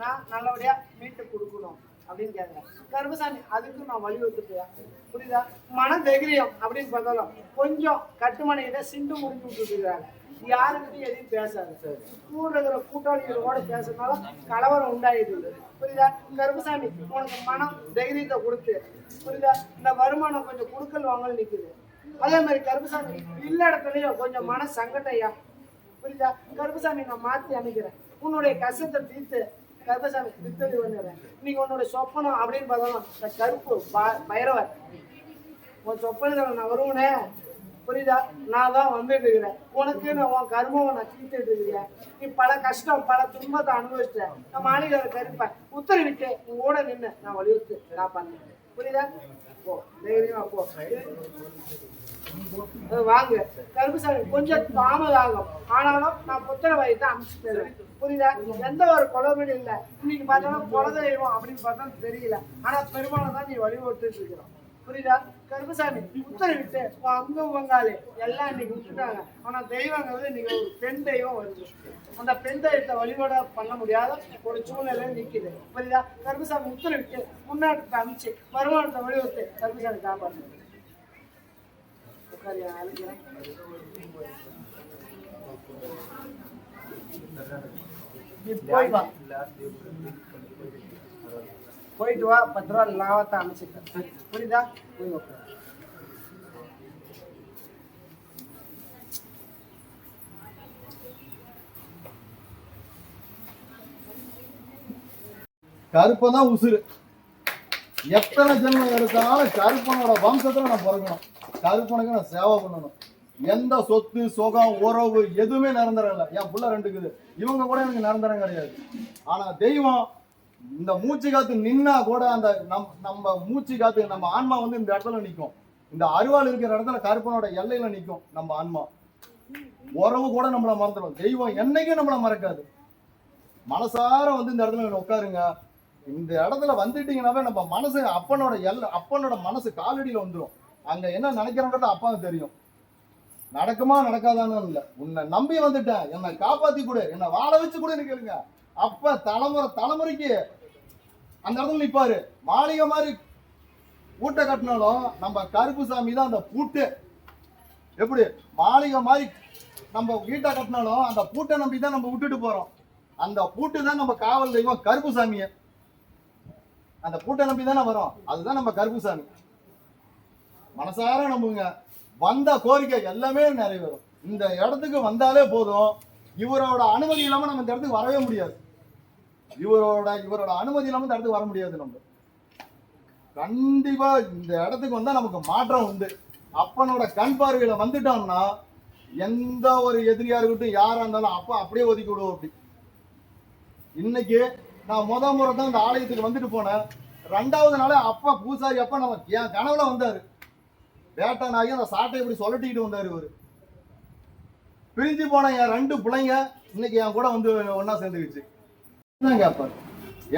நான் நல்லபடியா மீட்டு கொடுக்கணும். அப்படின்னு கேட்குறேன். கருப்பசாமி அதுக்கு நான் வலியுறுத்துட்டேன். புரியுதா? மன தைரியம் அப்படின்னு பார்த்தாலும் கொஞ்சம் கட்டுமனையில சிண்டு முடிஞ்சு விட்டுருக்காங்க. யாருக்கிட்டையும் எதையும் பேசாது. கூட இருக்கிற கூட்டாளிகளோட பேசுறதுனால கலவரம் உண்டாயிடுது. புரியுதா? கருப்பசாமி உனக்கு மனம் தைரியத்தை கொடுத்து, புரியுதா, இந்த வருமானம் கொஞ்சம் குடுக்கல் வாங்கல் நிக்குது. அதே மாதிரி கருப்பசாமி இல்ல இடத்துலயும் கொஞ்சம் மன சங்கட்டையா. புரியுதா? கருப்பசாமி நான் மாத்தி அமைக்கிறேன். உன்னுடைய கஷ்டத்தை தீர்த்து கருப்பசாமி வித்தது வந்துடுறேன். இன்னைக்கு உன்னோட சொப்பனம் அப்படின்னு பார்த்தாலும் இந்த கருப்பு பைரவர் உன் சொப்பனத்தில் நான் வருவனே. புரியுதா? நான் தான் வந்துட்டு இருக்கிறேன். உனக்கு நான் உன் கர்மாவை நான் தீர்த்துட்டு இருக்கிறேன். நீ பல கஷ்டம் பல துன்பத்தை அனுபவிச்சிட்டேன். நான் மாளிகை கருப்பேன் உத்தரவிட்டு உங்களோட நின்று நான் வலியுறுத்து நான் பண்ணேன். புரியுதா? போ தைரியமா போ. வாங்க கருப்புசாமி கொஞ்சம் தாமதம் ஆகும், ஆனாலும் நான் புத்திர வயத்தை அமைச்சுட்டேன். புரியுதா? எந்த ஒரு குழப்பமும் இல்லை. இன்னைக்கு பார்த்தாலும் குலதெய்வம் அப்படின்னு பார்த்தா தெரியல, ஆனா பெருமாளை தான் நீ வழிபட்டு இருக்கிறோம். புரியுதா? கருப்பசாமி உத்தரவிட்டு அங்கம் வங்காளி எல்லாம் இன்னைக்கு விட்டுட்டாங்க. ஆனா தெய்வங்கிறது இன்னைக்கு ஒரு பெண் தெய்வம் வருது. அந்த பெண் தெய்வத்தை வழிபாட பண்ண முடியாத ஒரு சூழ்நிலை நிற்குது. புரியுதா? கருப்பசாமி உத்தரவிட்டு முன்னாடி அமைச்சு வருமானத்தை வழிவகுத்து கருப்பசாமி காப்பாற்று. போயிட்டு வா, 10 ரூபா லாபத்தை அமைச்சிருக்கேன். புரியுதா? போய் உட்காரு. கருப்பதான் உசுறு. எத்தனை ஜென்மம் எடுத்தாலும் கருப்பனோட வம்சத்துல நான் பிறக்கணும். கருப்பனுக்கு நான் சேவை பண்ணணும். எந்த சொத்து சுகம் உறவு எதுவுமே நிரந்தரம் இல்லை. என் புள்ள 2 இருக்குது, இவங்க கூட எனக்கு நிரந்தரம் கிடையாது. ஆனா தெய்வம் இந்த மூச்சு காத்து நின்னா கூட அந்த நம்ம மூச்சு காத்து நம்ம ஆன்மா வந்து இந்த இடத்துல நிற்கும். இந்த அருவாள் இருக்கிற இடத்துல கருப்பனோட எல்லையில நிற்கும் நம்ம ஆன்மா. உறவு கூட நம்மளை மறந்துடும். தெய்வம் என்னைக்கும் நம்மளை மறக்காது. மனசார வந்து இந்த இடத்துல உட்காருங்க. இந்த இடத்துல வந்துட்டீங்கன்னாவே நம்ம மனசு அப்பனோட மனசு காலடியில வந்துடும். அங்க என்ன நினைக்கிறோன்றது அப்பாவுக்கு தெரியும். நடக்குமா நடக்காதான்னு இல்லை, உன்னை நம்பி வந்துட்டேன், என்னை காப்பாத்தி கொடு, என்னை வாழ வச்சு கொடுன்னு கேளுங்க. அப்ப தலைமுறைக்கு அந்த இடத்துல நிற்பாரு. மாளிகை மாதிரி பூட்டை கட்டினாலும் நம்ம கருப்பு சாமி தான் அந்த பூட்டு. எப்படி மாளிகை மாதிரி நம்ம வீட்டை கட்டினாலும் அந்த பூட்டை நம்பி தான் நம்ம விட்டுட்டு போறோம். அந்த பூட்டு தான் நம்ம காவல் தெய்வம் கருப்பு சாமிய. அந்த பூட்டை நம்பி தானே வரோம், அதுதான் நம்ம கருப்பு சாமி. மனசார நம்புங்க, வந்த கோரிக்கை எல்லாமே நிறைவேறும். இந்த இடத்துக்கு வந்தாலே போதும். இவரோட அனுமதி இல்லாம நம்ம இந்த இடத்துக்கு வரவே முடியாது. இவரோட அனுமதி இல்லாம இந்த இடத்துக்கு வர முடியாது. நம்ம கண்டிப்பா இந்த இடத்துக்கு வந்தா நமக்கு மாற்றம் உண்டு. அப்பனோட கண் பார்வையில வந்துட்டோம்னா எந்த ஒரு எதிரியா இருக்கட்டும் யாரா இருந்தாலும் அப்பா அப்படியே ஒதுக்கி விடுவோம். அப்படி இன்னைக்கு நான் முறை தான் இந்த ஆலயத்துக்கு வந்துட்டு போனேன். 2வது நாளே அப்பா பூசாரி அப்பா நம்ம என் கனவுல வந்தாரு. வேட்டனாகி அந்த சாட்டை இப்படி சொல்லட்டிக்கிட்டு வந்தாரு. இவரு பிரிஞ்சு போன என் 2 பிள்ளைங்க இன்னைக்கு என் கூட வந்து ஒன்னா சேர்ந்துக்கிச்சு. என்ன கேட்பாரு,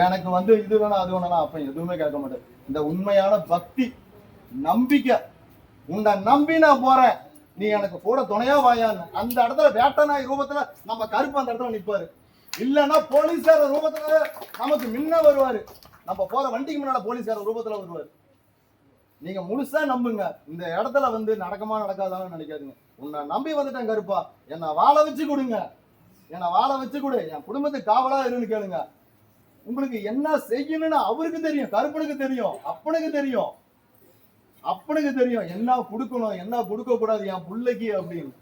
எனக்கு வந்து இது வேணா அது வேணா, அப்ப எதுவுமே கேட்க மாட்டேன். இந்த உண்மையான பக்தி நம்பிக்கை, உன்னை நம்பி நான் போறேன், நீ எனக்கு கூட துணையா வாயான்னு அந்த இடத்துல வேட்டனாய் ரூபத்துல நம்ம கருப்பு அந்த இடத்துல நிற்பாரு. இல்லைன்னா போலீஸ்கார ரூபத்துல நமக்கு முன்ன வருவாரு. நம்ம போற வண்டிக்கு முன்னால போலீஸ்கார ரூபத்துல வருவாரு. நீங்க முழுசா நம்புங்க. இந்த இடத்துல வந்து நடக்குமா நடக்காதான்னு நினைக்காதுங்க. உன்னை நம்பி வந்துட்டேன் கருப்பா, என்னை வாழ வச்சு கொடுங்க, என்னை வாழ வச்சு கொடு, என் குடும்பத்துக்கு காவலா இருன்னு கேளுங்க. உங்களுக்கு என்ன செய்யணும்னு அவருக்கு தெரியும், கருப்பனுக்கு தெரியும், அப்பனுக்கு தெரியும். அப்பனுக்கு தெரியும் என்ன கொடுக்கணும் என்ன கொடுக்க கூடாது என் பிள்ளைக்கு அப்படின்னு.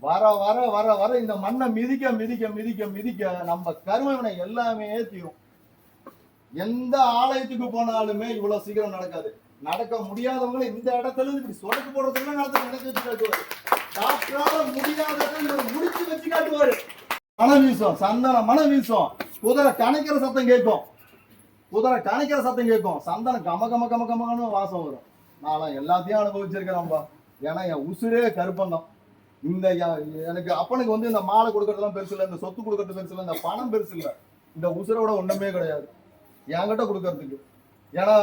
வர வர வர வர இந்த மண்ணை மிதிக்க மிதிக்க மிதிக்க மிதிக்க நம்ம கருமவினை எல்லாமே தீரும். எந்த ஆலயத்துக்கு போனாலுமே இவ்வளவு சீக்கிரம் நடக்காது. நடக்க முடியாதவங்களை இந்த இடத்துல இருந்து இப்படி சொடக்கு போடுறதுக்குள்ள நடக்க வச்சு காட்டுவாரு. டாக்டரால முடியாதவங்க முடிச்சு வச்சு காட்டுவாரு. மனம் வீசும், சந்தனம் மனம் வீசும், குதிரை கணக்கிற சத்தம் கேட்கும், குதிரை கணக்கிற சத்தம் கேட்கும், சந்தனம் கம கம கம கமன்னு வாசம் வரும். நான் எல்லாத்தையும் அனுபவிச்சிருக்கிறேன்பா. ஏன்னா என் உசுரே கருப்பந்தான். இந்த எனக்கு அப்பனுக்கு வந்து இந்த மாலை கொடுக்கறதுலாம் பெருசு இல்லை, இந்த சொத்து கொடுக்கறது பெருசு இல்லை, இந்த பணம் பெருசு இல்லை, இந்த உசுரோட ஒண்ணுமே கிடையாது என்கிட்ட கொடுக்கறதுக்கு. ஏன்னா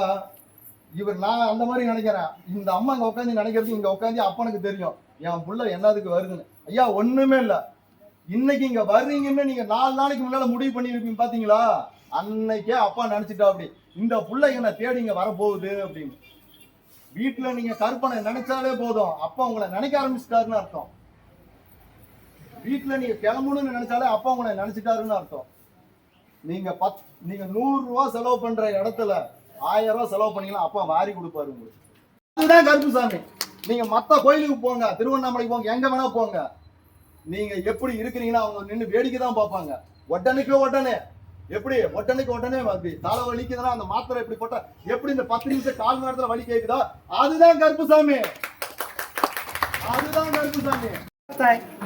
நான் அந்த மாதிரி நினைக்கிறேன். இந்த அம்மா இங்க உட்காந்து நினைக்கிறது இங்க உட்காந்து அப்பனுக்கு தெரியும் என் புள்ள என்னதுக்கு வருதுன்னு. ஐயா ஒண்ணுமே இல்லை, இன்னைக்கு இங்க வர்றீங்கன்னு நீங்க 4 நாளைக்கு முன்னால முடிவு பண்ணிருப்பீங்க பாத்தீங்களா? அன்னைக்கே அப்பா நினைச்சிட்டா அப்படி இந்த புள்ள என்ன தேடி இங்க வரப்போகுது அப்படின்னு. வீட்டுல நீங்க கற்பனை நினைச்சாலே போதும், அப்பா உங்களை நினைக்க ஆரம்பிச்சிட்டாருன்னு அர்த்தம். வீட்டுல நீங்க கிளம்பணும்னு நினைச்சாலே அப்பா உங்களை நினைச்சிட்டாருன்னு அர்த்தம். நீங்க நீங்க 100 ரூபா செலவு பண்ற இடத்துல 1000 ரூபா செலவு பண்ணீங்கன்னா அப்பா வாரி கொடுப்பாரு உங்களுக்கு. இதுதான் கருப்புசாமி. நீங்க மத்த கோயிலுக்கு போங்க, திருவண்ணாமலைக்கு போங்க, எங்க வேணா போங்க, நீங்க எப்படி இருக்கிறீங்கன்னா அவங்க நின்று வேடிக்கை தான் பார்ப்பாங்க. உடனே எப்படி உடனே அப்படி தலை வலிக்குதுன்னா அந்த மாத்திரை எப்படி போட்டா எப்படி இந்த 10 நிமிஷம் கால் நேரத்துல வலி கேக்குதோ அதுதான் கருப்புசாமி. அதுதான் கருப்புசாமி.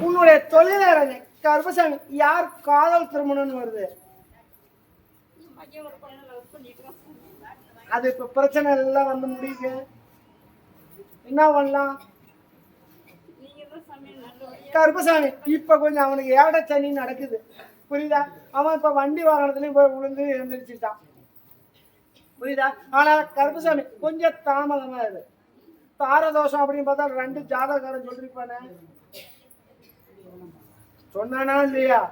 உன்னுடைய தொழிலாளர் கருப்பசாமி யார் காதல் திருமணம்னு வருது? அது இப்ப பிரச்சனை எல்லாம் வந்து முடியுது, என்ன பண்ணலாம்? கருப்பசாமி இப்ப கொஞ்சம் அவனுக்கு ஏட சனி நடக்குது, புரியுதா? அவன் இப்ப வண்டி வாகனத்துலயும் போய் விழுந்து எழுந்திரிச்சுட்டான், புரியுதா? ஆனா கருப்பசாமி கொஞ்சம் தாமதமா இருக்கு. தாரதோஷம் அப்படின்னு பார்த்தா 2 ஜாதகாரன் சொல்லிருப்பானே, சொன்னானா இல்லையா?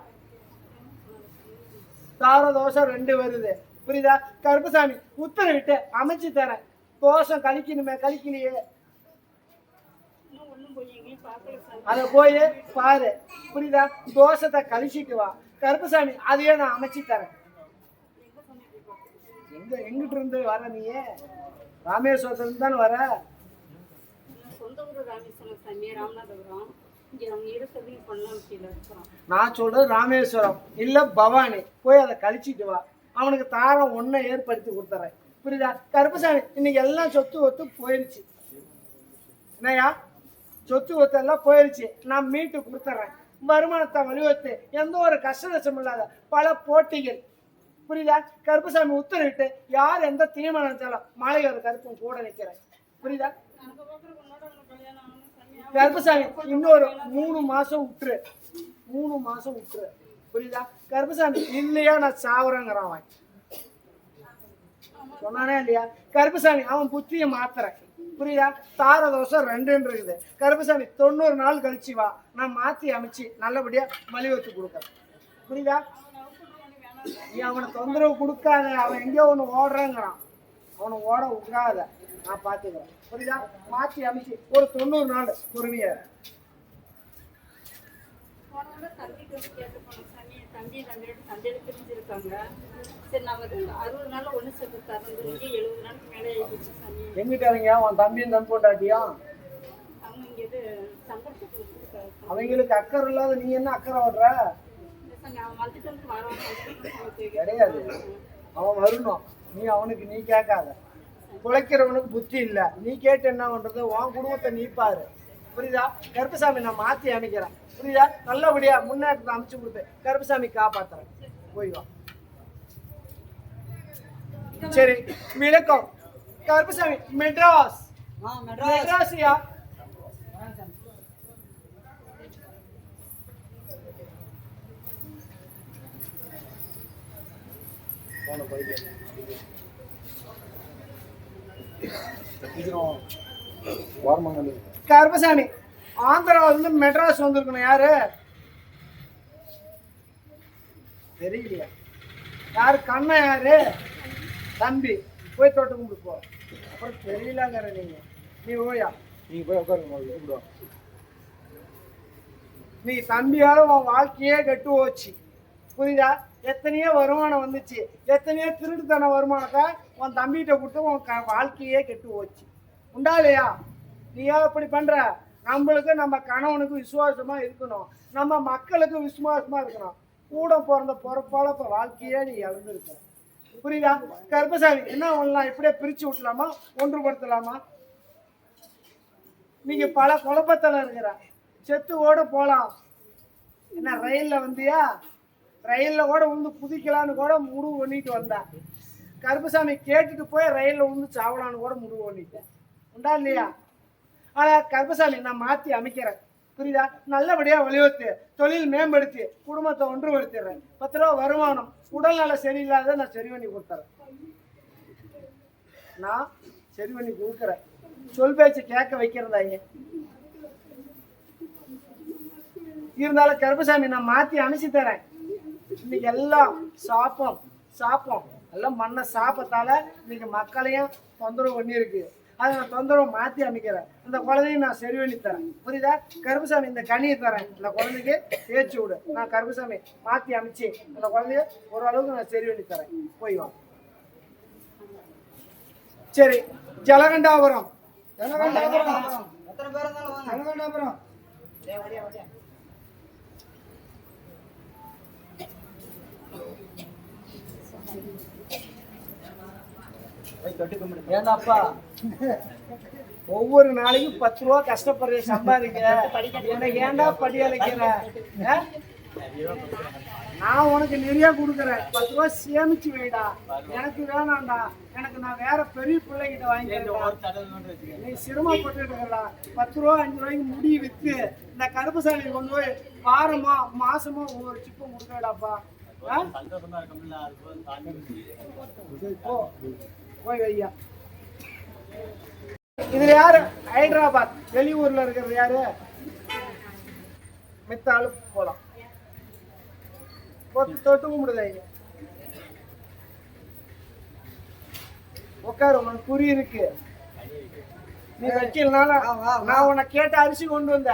தாரதோஷம் 2 வருது, புரியுதா? கருப்பசாமி உத்தரவிட்டு அமைச்சு தரேன். தோஷம் கழிக்கணுமே, கழிக்கலையே, அத போய் பாரு, புரியுதா? தோஷத்தை கழிச்சிட்டு வா கருப்பசாமி, அதையே நான் அமைச்சு தரேன். எங்கிட்ட இருந்து வர? நீயே ராமேஸ்வரத்துல இருந்து தானே வர? நான் சொல்றது ராமேஸ்வரம் இல்ல பவானி. போய் அதை கழிச்சிட்டு வா, அவனுக்கு தாரம் ஒன்றை ஏற்படுத்தி கொடுத்துறேன், புரியுதா? கருப்பசாமி இன்னைக்கு எல்லாம் சொத்து ஒத்து போயிருச்சு. என்னையா சொத்து ஒத்து எல்லாம் போயிருச்சு, நான் மீட்டு கொடுத்துட்றேன். வருமானத்தை வலியுறுத்து, எந்த ஒரு கஷ்ட நஷ்டம் இல்லாத பல போட்டிகள், புரியுதா? கருப்பசாமி உத்தரவிட்டு யார் எந்த தீர்மானம் நினைச்சாலும் மாலையோட கருப்பும் கூட நிற்கிறேன், புரியுதா? கருப்பசாமி இன்னொரு 3 மாசம் விட்டுரு, 3 மாசம் விட்டுரு, புரியுதா? கருப்பசாமி இல்லையா நான் சாவரங்கிறான், சொன்னானே இல்லையா? கருப்பசாமி அவன் புத்தியை மாத்துறேன், புரியுதா? தாரதோஷம் 2 இருக்குது. கருப்பசாமி 90 நாள் கழிச்சு வா, நான் மாத்தி அமைச்சு நல்லபடியா மலிவத்து கொடுக்குறேன், புரியுதா? நீ அவனை தொந்தரவு கொடுக்காத, அவன் எங்கேயோ ஒன்று ஓடுறேங்கிறான், அவனை ஓட விடாத, நான் பார்த்துக்கிறேன், புரியுதா? மாற்றி அமைச்சு ஒரு 90 நாள் பொறுமையா. எங்கிட்டாருங்க அவன் தம்பியும் தம்பி போட்டாட்டியும்? அவங்களுக்கு அக்கறை இல்லாத நீ என்ன அக்கறை ஓடுற? கிடையாது, அவன் வரணும், நீ அவனுக்கு நீ கேட்காத. குலைக்கிறவனுக்கு புத்தி இல்லை, நீ கேட்டு என்ன பண்றது? உன் குடும்பத்தை நீ பாரு, புரியுதா? கருப்பசாமி நான் மாத்தி அமைக்கிறேன், புரியுதா? நல்லபடியா முன்னேற்றத்தை அமைச்சு கொடுத்து கருப்பசாமி காப்பாத்துறேன், போய் வா. சரி விளக்கம். கருப்பசாமி மெட்ராஸ், மெட்ராஸியா? கருப்பசாமி ஆந்திராவில இருந்து மெட்ராஸ் வந்திருக்கணும். யாரு தெரியலையா? யாரு? கண்ணா யாரு? தம்பி போய் தோட்ட கும்பிட்டு போ. அப்புறம் தெரியலங்கிற நீ ஓயா, நீங்க போய் உட்காருங்க. நீ தம்பியால உன் வாழ்க்கையே கெட்டு போச்சு, புரியுதா? எத்தனையோ வருமானம் வந்துச்சு, எத்தனையோ திருட்டுத்தன வருமானத்தை உன் தம்பிகிட்ட கொடுத்து உன் வாழ்க்கையே கெட்டு போச்சு, உண்டா இல்லையா? நீ ஏன் இப்படி பண்ற? நம்மளுக்கு நம்ம கணவனுக்கு விசுவாசமா இருக்கணும், நம்ம மக்களுக்கு விசுவாசமா இருக்கணும். கூட பிறந்த பொறுப்பால இப்ப வாழ்க்கையே நீ இழந்திருக்க, புரியுதா? கருப்பசாமி என்ன பண்ணலாம்? இப்படியே பிரிச்சு விட்டலாமா, ஒன்றுபடுத்தலாமா? நீங்க பல குழப்பத்துல இருக்கிற, செத்து ஓட போலாம். என்ன ரயில்ல வந்தியா? ரயில்ல கூட உந்து குதிக்கலான்னு கூட முடிவு பண்ணிட்டு வந்தேன். கருப்பசாமி கேட்டுட்டு போய் ரயில்ல உந்து சாவலான்னு கூட முடிவு பண்ணிட்டேன், உண்டா இல்லையா? ஆனா கருப்பசாமி நான் மாத்தி அமைக்கிறேன், புரியுதா? நல்லபடியா வலியுறுத்து, தொழில் மேம்படுத்தி குடும்பத்தை ஒன்றுபடுத்திடுறேன். 10 ரூபா வருமானம், உடல்நல சரியில்லாத நான் சரி பண்ணி கொடுத்துறேன். நான் சரி பண்ணி கொடுக்குறேன், சொல் பேச்சு கேட்க வைக்கிறதாங்க. இருந்தாலும் கருப்பசாமி நான் மாத்தி அமைச்சு தரேன். இன்னைக்கு எல்லாம் சாப்பம் சாப்போம் எல்லாம் மண்ணை சாப்பத்தால இன்னைக்கு மக்களையும் தொந்தரவு பண்ணியிருக்கு. அதை நான் தொந்தரவு மாற்றி அமைக்கிறேன். இந்த குழந்தையும் நான் சரி பண்ணி தரேன். புரியுதா? கருப்புசாமி இந்த கனியை தரேன், இந்த குழந்தைக்கு தேய்ச்சி விடு. நான் கருப்புசாமி மாற்றி அமைச்சு அந்த குழந்தைய ஓரளவுக்கு நான் சரி பண்ணி தரேன். போய் வா. சரி, ஜலகண்டாபுரம். ஜலகண்டாபுரம் எத்தனை பேர் இருந்தாலும் வாங்க. ஜலகண்டாபுரம். ஏண்டாப்பா, ஒவ்வொரு நாளைக்கும் 10 ரூபா கஷ்டப்படுற சம்பாதிக்க என்ன ஏண்டா படி அழைக்கிற? நான் உனக்கு நிறைய கொடுக்குறேன், 10 ரூபா சேமிச்சு வைடா. எனக்கு வேணாம்டா, எனக்கு நான் வேற பெரிய பிள்ளைகிட்ட வாங்கிக்கிறேன். நீ சிரமப்பட்டு இருக்கா? 10 ரூபா 5 ரூபாய்க்கு முடி வித்து இந்த கருப்பு சாலையை கொண்டு போய் வாரமா மாசமா ஒவ்வொரு சிப்பம் கொடுக்கடாப்பா. போய் வையா. இதுல யாரு? ஹைதராபாத் வெளியூர்ல இருக்கிறது யாரு? மித்தாலும் போலாம். தொட்டு கும்பிடுதா? உட்காரு, உனக்கு குறி இருக்கு. நீ வைக்கலனால நான் உன்னை கேட்ட அரிசி கொண்டு வந்த.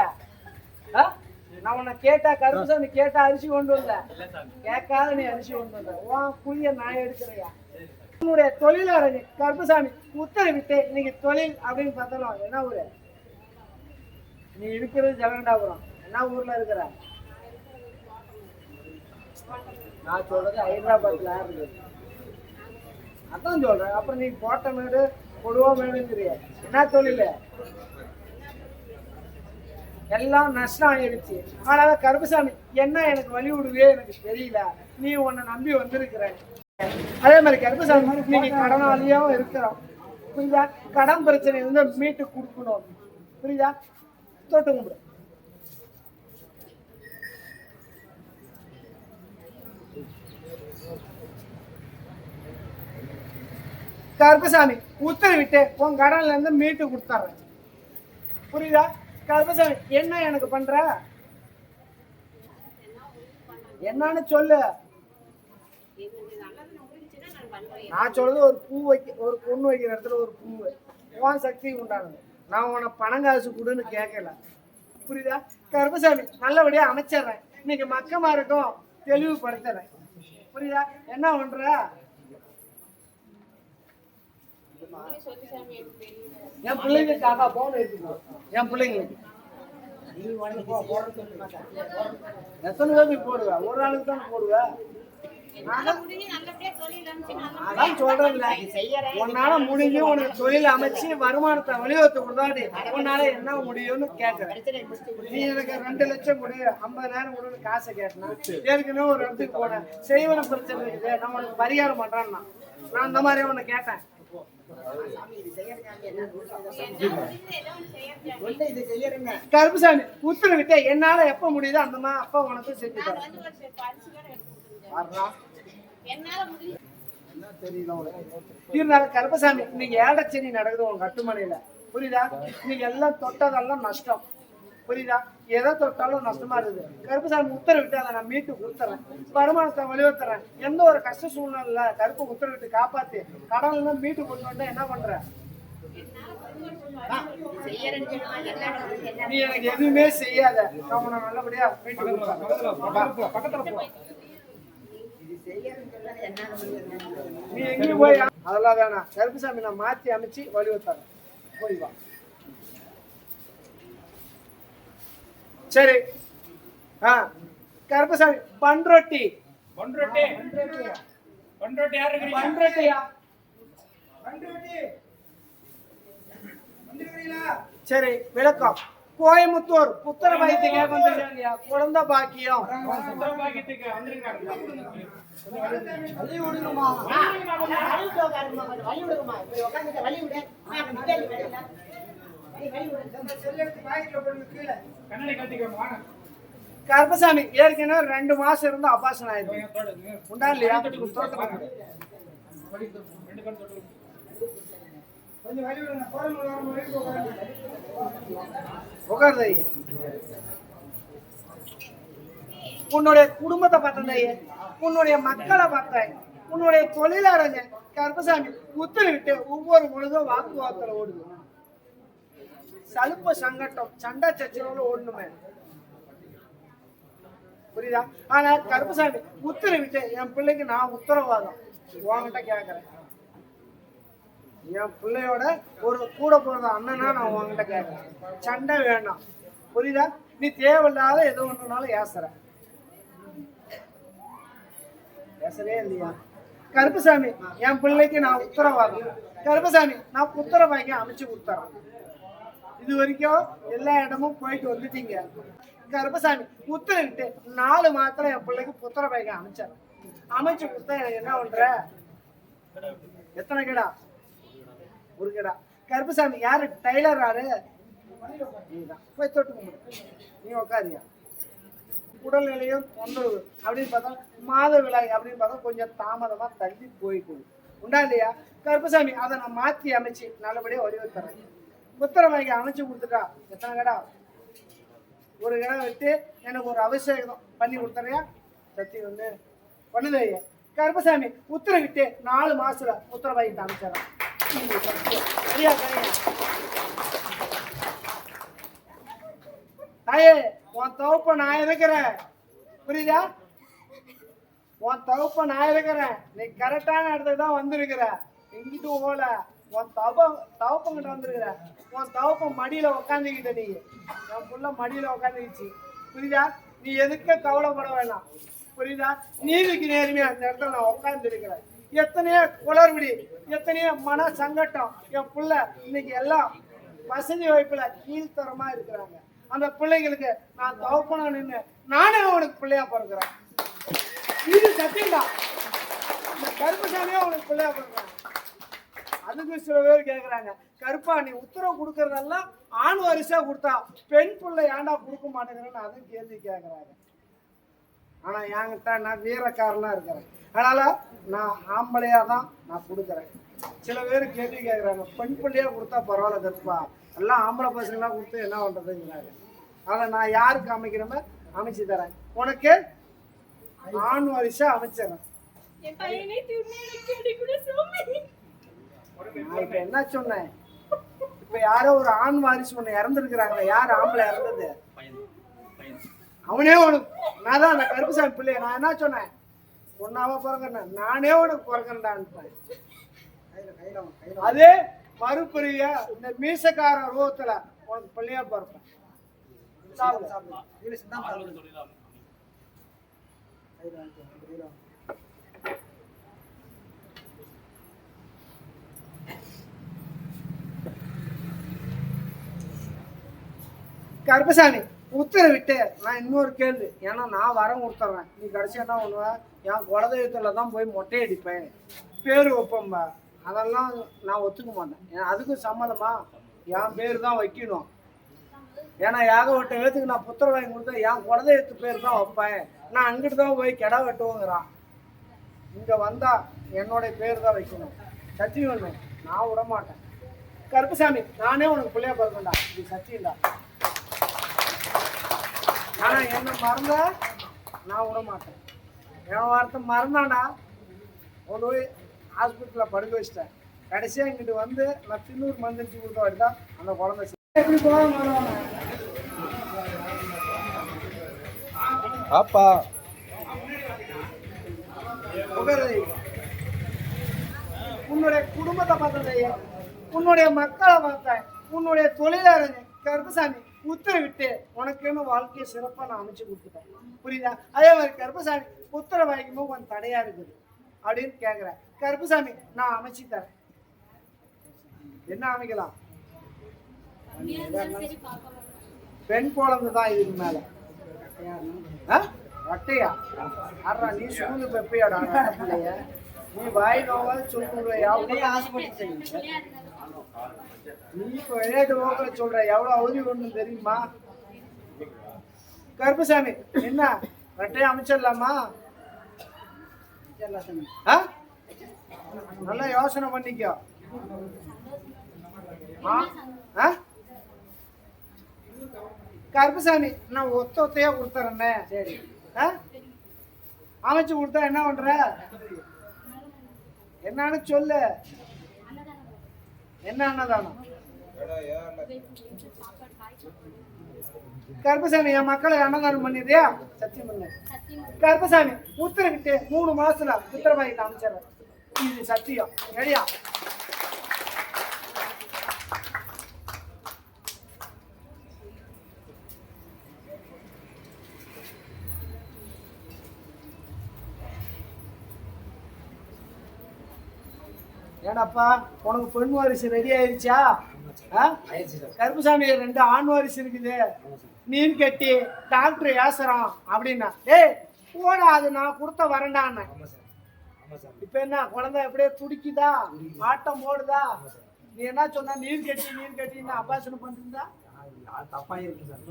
நான் உன்னை கேட்டா கருப்புசாமி கேட்டா அரிசி கொண்டு வந்த, கேட்காத நீ அரிசி கொண்டு வந்த. உன் குறிய நான் எடுக்கிறையா? உன்னுடைய தொழிலாளர் கருப்புசாமி உத்தரவிட்டு இன்னைக்கு தொழில் அப்படின்னு பார்த்தாலும் என்ன ஊரு? நீ இருக்கிறது ஜலகண்டாபுரம். என்ன ஊர்ல இருக்கிற? நான் சொல்றது ஹைதராபாத்ல இருக்கு. அதான் சொல்றேன். அப்புறம் நீ போட்ட மேடு கொடுவா மேடுங்கிறிய. என்ன தொழில்? எல்லாம் நஷ்டம் ஆயிடுச்சு. ஆனால கருப்புசாமி என்ன எனக்கு வழி விடுவே எனக்கு தெரியல. நீ உன்னை நம்பி வந்திருக்கிற. அதே மாதிரி கருப்புசாமி நீங்க கடனாளியாவும் இருக்கிறோம். புரியுதா? கடன் பிரச்சனை வந்து மீட்டு கொடுக்கணும். புரியுதா? தொட்டு கும்பிடு. கருப்புசாமி உத்தரவிட்டு உன் கடன்ல இருந்து மீட்டு கொடுத்துறேன். புரியுதா? கருப்புசாமி என்ன எனக்கு பண்ற? என்னன்னு சொல்லு. நான் சொல்றது ஒரு பூ வைக்க, ஒரு பொண்ணு வைக்கிற இடத்துல ஒரு பூ. உன் சக்தி உண்டானது. நான் உன பணம் காசு கொடுன்னு கேட்கல. புரியுதா? கருப்புசாமி நல்லபடியா அமைச்சிடுறேன். இன்னைக்கு மக்கமா இருக்கும் தெளிவுபடுத்துறேன். புரியுதா? என்ன பண்ற? என் பிள்ளைங்களுக்காக போன் எடுத்துக்கோ. என் பிள்ளைங்களுக்கு எத்தனை பேருக்கு போடுவ? ஒரு ஆளுக்கு தான் போடுவ. அதான் சொல்றேன்ல, உன்னால முடிஞ்சு உனக்கு தொழில் அமைச்சு வருமானத்தை வலியுறுத்தி கொடுத்தாடி உன்னால என்ன முடியும்னு கேட்கறேன். நீ எனக்கு 2 லட்சம் கொடு, 50,000 கொடுன்னு காசை கேட்டனா, ஏற்கனவே ஒரு இடத்துக்கு போனேன், செய்வன பிரச்சனை இருக்குது, நம்ம உனக்கு பரிகாரம் பண்றான்னா நான் அந்த மாதிரி உன்னை கேட்டேன். கருப்புசாமி உத்தரவிட்ட என்னால எப்ப முடியுதோ அந்த மாதிரி அப்பா உனக்கு செஞ்சு தரேன். கருப்பசாமி இன்னைக்கு ஏடச்சேரி நடக்குது உன் கட்டுமனையில. புரியுதா? இன்னைக்கு எல்லாம் தொட்டதெல்லாம் நஷ்டம். புரியுதா? எதை தொட்டாலும் நஷ்டமா இருக்குது. கருப்பசாமி உத்தரவிட்டு அதை நான் மீட்டு கொடுத்துறேன். வருமானத்தை வலியுறுத்துறேன். எந்த ஒரு கஷ்ட சூழ்நிலை கருப்பு உத்தரவிட்டு காப்பாத்தி கடன்ல மீட்டு கொண்டு வந்தா என்ன பண்ற? நீ எனக்கு எதுவுமே செய்யாத, நான் உன்னை நல்லபடியா மீட்டு கொடுப்பேன். பக்கத்துல போ. நீ எங்கேயும் போய் அதெல்லாம் வேணாம். கருப்புசாமி நான் மாத்தி அமைச்சு வலியுறுத்தாங்க. போய் வா. சரி. கருப்புசாமி பண்ரொட்டி. பண்ரொட்டி பண்ரொட்டி யாரு இருக்கீங்க? பண்ரொட்டியா? பண்ரொட்டி வந்துருக்கீங்களா? சரி, விளக்கம். கோயம்புத்தூர் புத்திர பாக்கியத்துக்கு வந்துருக்காங்க. குழந்தை பாக்கியம். புத்திர பாக்கியத்துக்கு வந்திருக்காங்க. வலி விடுங்கம்மா. வலி விடுங்கம்மா. இப்படி உட்கார்ந்து வலி விடு. கருப்பசாமி ஏற்கனவே 2 மாசம் இருந்து அபாசனம் ஆயிருக்கு. உண்டா இல்லையா? உட்காருதை. உன்னுடைய குடும்பத்தை பார்த்தேன், உன்னுடைய மக்களை பார்த்தேன். உன்னுடைய தொழிலாளர் கருப்பசாமி உத்தரவிட்டு ஒவ்வொரு பொழுதும் வாக்குவாதத்துல ஓடுது. சலுப்ப சங்கட்டம் சண்டை சச்சரவுல ஓடணுமே, புரியுதா? ஆனா கருப்பசாமி உத்தரவிட்டு என் பிள்ளைக்கு நான் உத்தரவாதம் உன்கிட்ட கேட்கறேன். என் பிள்ளையோட ஒரு கூட போறது அண்ணனா நான் உன்கிட்ட கேட்கறேன். சண்டை வேணாம், புரியுதா? நீ தேவையில்லாத ஏதோ ஒன்றுனாலும் பேசவே இல்லையா? கருப்பசாமி என் பிள்ளைக்கு நான் உத்தரவாதம். கருப்பசாமி நான் உத்தரவாய்க்கு அமைச்சு கொடுத்துறேன். இது வரைக்கும் எல்லா இடமும் போயிட்டு வந்துட்டீங்க. கருப்பசாமி உத்தரவிட்டு 4 மாத்திரம் என் பிள்ளைக்கு புத்திரவாய்க்கு அமைச்சு கொடுத்தா எனக்கு என்ன பண்ற? எத்தனை கிடா? ஒரு கிடா. கருப்பசாமி யாரு? டைலர் யாரு? நீதான். போய் தொட்டு கும்பிடு. நீ உக்காதியா? உடல்நிலையும் தொந்தரவு அப்படின்னு பார்த்தா மாதவிடாய் அப்படின்னு பார்த்தா கொஞ்சம் தாமதமா தள்ளி போயிட்டு உண்டா இல்லையா? கருப்பசாமி அதை நான் மாற்றி அமைச்சு நல்லபடியா வடிவத்தரேன். புத்திரவாய்க்கு அமைச்சு கொடுத்துட்டா எத்தனை கடா? ஒரு கடை விட்டு எனக்கு ஒரு அபிஷேகம் பண்ணி கொடுத்துறியா? சத்தி வந்து பண்ணுது. கருப்பசாமி உத்தரவிட்டு 4 மாசத்துல புத்திரவாய்க்கு அமைச்சிடறேன். சரியா? தாயே உன் தவப்ப நான் இருக்கிறேன், புரியுதா? உன் தவப்ப நான் இருக்கிறேன். நீ கரெக்டான இடத்துக்கு தான் வந்திருக்கிற. எங்கிட்டு போல உன் தவப்பங்கிட்ட வந்திருக்கிற. உன் தவப்ப மடியில உக்காந்துக்கிட்ட. நீ என் புள்ள மடியில உக்காந்துக்கிச்சு, புரியுதா? நீ எதுக்கு கவலைப்பட வேணாம், புரியுதா? நீதிக்கு நேர்மையா அந்த இடத்துல நான் உட்கார்ந்து இருக்கிறேன். எத்தனையோ குளறுபடி, எத்தனையோ மன சங்கட்டம். என் புள்ள இன்னைக்கு எல்லாம் வசதி வாய்ப்புல கீழ்த்தரமா இருக்கிறாங்க. அந்த பிள்ளைங்களுக்கு நான் தவப்பனா நின்று நானே அவனுக்கு பிள்ளையா பிறக்கிறேன். இது சத்தியம்தான். இந்த கருப்பசாமியா அவனுக்கு பிள்ளையா பிறக்கிறேன். அதுக்கு சில பேர் கேட்கறாங்க, கருப்பா நீ உத்தரவு கொடுக்கறதெல்லாம் ஆண் வரிசையா கொடுத்தா பெண் பிள்ளை ஏண்டா கொடுக்க மாட்டேங்கிறேன்னு அதுவும் கேள்வி கேட்கறாங்க. ஆனா என்கிட்ட நான் வீரக்காரனா இருக்கிறேன். அதனால நான் ஆம்பளையா தான் நான் கொடுக்குறேன். சில பேர் கேள்வி கேட்கறாங்க, பெண் பிள்ளையா கொடுத்தா பரவாயில்ல கருப்பா, எல்லாம் ஆம்பளை பசங்களாம் கொடுத்து என்ன பண்றதுங்கிறாங்க. அதை நான் யாருக்கு அமைக்கிறோமோ அமைச்சு தரேன். உனக்கு ஆண் வரிசை அமைச்சிடறேன். நான் இப்ப என்ன சொன்னேன்? இப்ப யாரோ ஒரு ஆண் வாரிசு ஒண்ணு இறந்துருக்கிறாங்களே, யார் ஆம்பளை இறந்தது? அவனே உனக்கு நான் தான் அந்த கருப்பசாமி பிள்ளைய நான் என்ன சொன்னேன்? ஒன்னாவா பிறக்கிறேன், நானே உனக்கு பிறக்கிறேன்டான். அதே மறுபுரிய இந்த மீசக்கார ரூபத்துல உனக்கு பிள்ளையா பிறப்பேன். கருப்பசாமி உத்தரவிட்டு நான் இன்னொரு கேள்வி, ஏன்னா நான் வரம் கொடுத்துட்றேன். நீ கடைசி என்ன பண்ணுவ? என் குலதெய்வத்துல தான் போய் மொட்டை அடிப்பேன், பேரு வைப்பம்பா. அதெல்லாம் நான் ஒத்துக்க மாட்டேன். அதுக்கும் சம்மதமா? என் பேர் தான் வைக்கணும். ஏன்னா ஏகப்பட்ட எழுத்துக்கு நான் புத்திர வாங்கி கொடுத்தேன், என் குலதெய்வத்து பேர் தான் வைப்பேன். நான் அங்கிட்டு தான் போய் கிடா வெட்டுவோங்கிறான். இங்க வந்தா என்னோட பேர் தான் வைக்கணும். சத்தியம் ஒண்ணு, நான் விட மாட்டேன். கருப்பசாமி நானே உனக்கு பிள்ளையா பிறக்கண்டா, இது சத்தியம்டா. ஆனா என்ன மறந்த நான் விட மாட்டேன். என் வார்த்தை மறந்தாண்டா கொண்டு போய் ஹாஸ்பிட்டல்ல படுக்க வச்சிட்டேன். கடைசியா இங்கிட்டு வந்து நான் தின்னூர் மந்திரிச்சு கொடுத்த வாட்டி தான் அந்த குழந்தை எப்படி போவாங்க. பாப்பா உன்னுடைய குடும்பத்தை பார்த்தேன், உன்னுடைய மக்களை பார்த்தேன், உன்னுடைய தொழிலாளர் கருப்பசாமி உத்தரவிட்டு உனக்குன்னு வாழ்க்கையை சிறப்பா நான் அமைச்சு கொடுத்துட்டேன், புரியுதா? அதே மாதிரி கருப்பசாமி உத்தர வாய்க்கும்போது கொஞ்சம் தடையா இருக்குது அப்படின்னு கேட்கிறேன். கருப்பசாமி நான் அமைச்சு தரேன். என்ன அமைக்கலாம்? பெண் குழந்தை தான் இதுக்கு மேல. அட்டையா அறா நீ சூழ்ந்து பெப்பையாடா பிள்ளைய நீ வாய் நோவாது சொல்லுங்க. ஆசைப்பட்டு நீ இப்ப விளையாட்டு நோக்கில சொல்ற எவ்வளவு அவதி ஒண்ணு தெரியுமா? கருப்பசாமி என்ன ரெட்டையா அமைச்சிடலாமா? நல்லா யோசனை பண்ணிக்கோ. கருப்பசாமி நான் ஒத்தையா கொடுத்துறேன்னே. சரி அமைச்சு கொடுத்தா என்ன பண்ற? என்னன்னு சொல்லு. என்ன அன்னதானம்? கருப்பசாமி என் மக்களை அன்னதானம் பண்ணிடுறியா? சத்தியம் பண்ணு. கருப்பசாமி உத்தரவிட்டு 3 மாசத்துல உத்தரவாயிட்டு அமைச்சர். இது சத்தியம். ரெடியா? ஏன்னாப்பா உனக்கு பெண் வாரிசு ரெடி ஆயிடுச்சா? கருப்புசாமி 2 ஆண் வாரிசு இருக்குது. நீர் கட்டி டாக்டர் ஏசுறான் அப்படின்னா ஏய் போடா, அது நான் கொடுத்த வரண்டான்னு. இப்ப என்ன குழந்தை எப்படியே துடிக்குதா, ஆட்டம் போடுதா? நீ என்ன சொன்ன? நீர் கட்டின்னு அபாசனம் பண்ணிருந்தா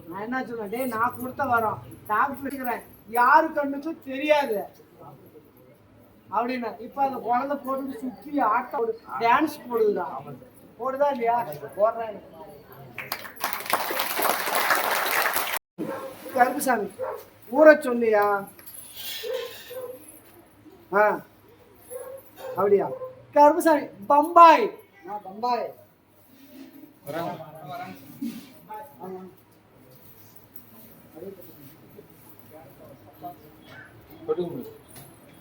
நான் என்ன சொன்னேன்? டேய் நான் கொடுத்த வரோம், டாக்டர் இருக்கிறேன், யாரு கண்ணுக்கும் தெரியாது அப்படின்னா. இப்ப அந்த குழந்தை போட்டு சுத்தி ஆட்டம் டான்ஸ் போடுதா? போடுதா இல்லையா? போடுறேன். கருப்புசாமி ஊரை சொல்லியா? அப்படியா? கருப்புசாமி பம்பாய். பம்பாய்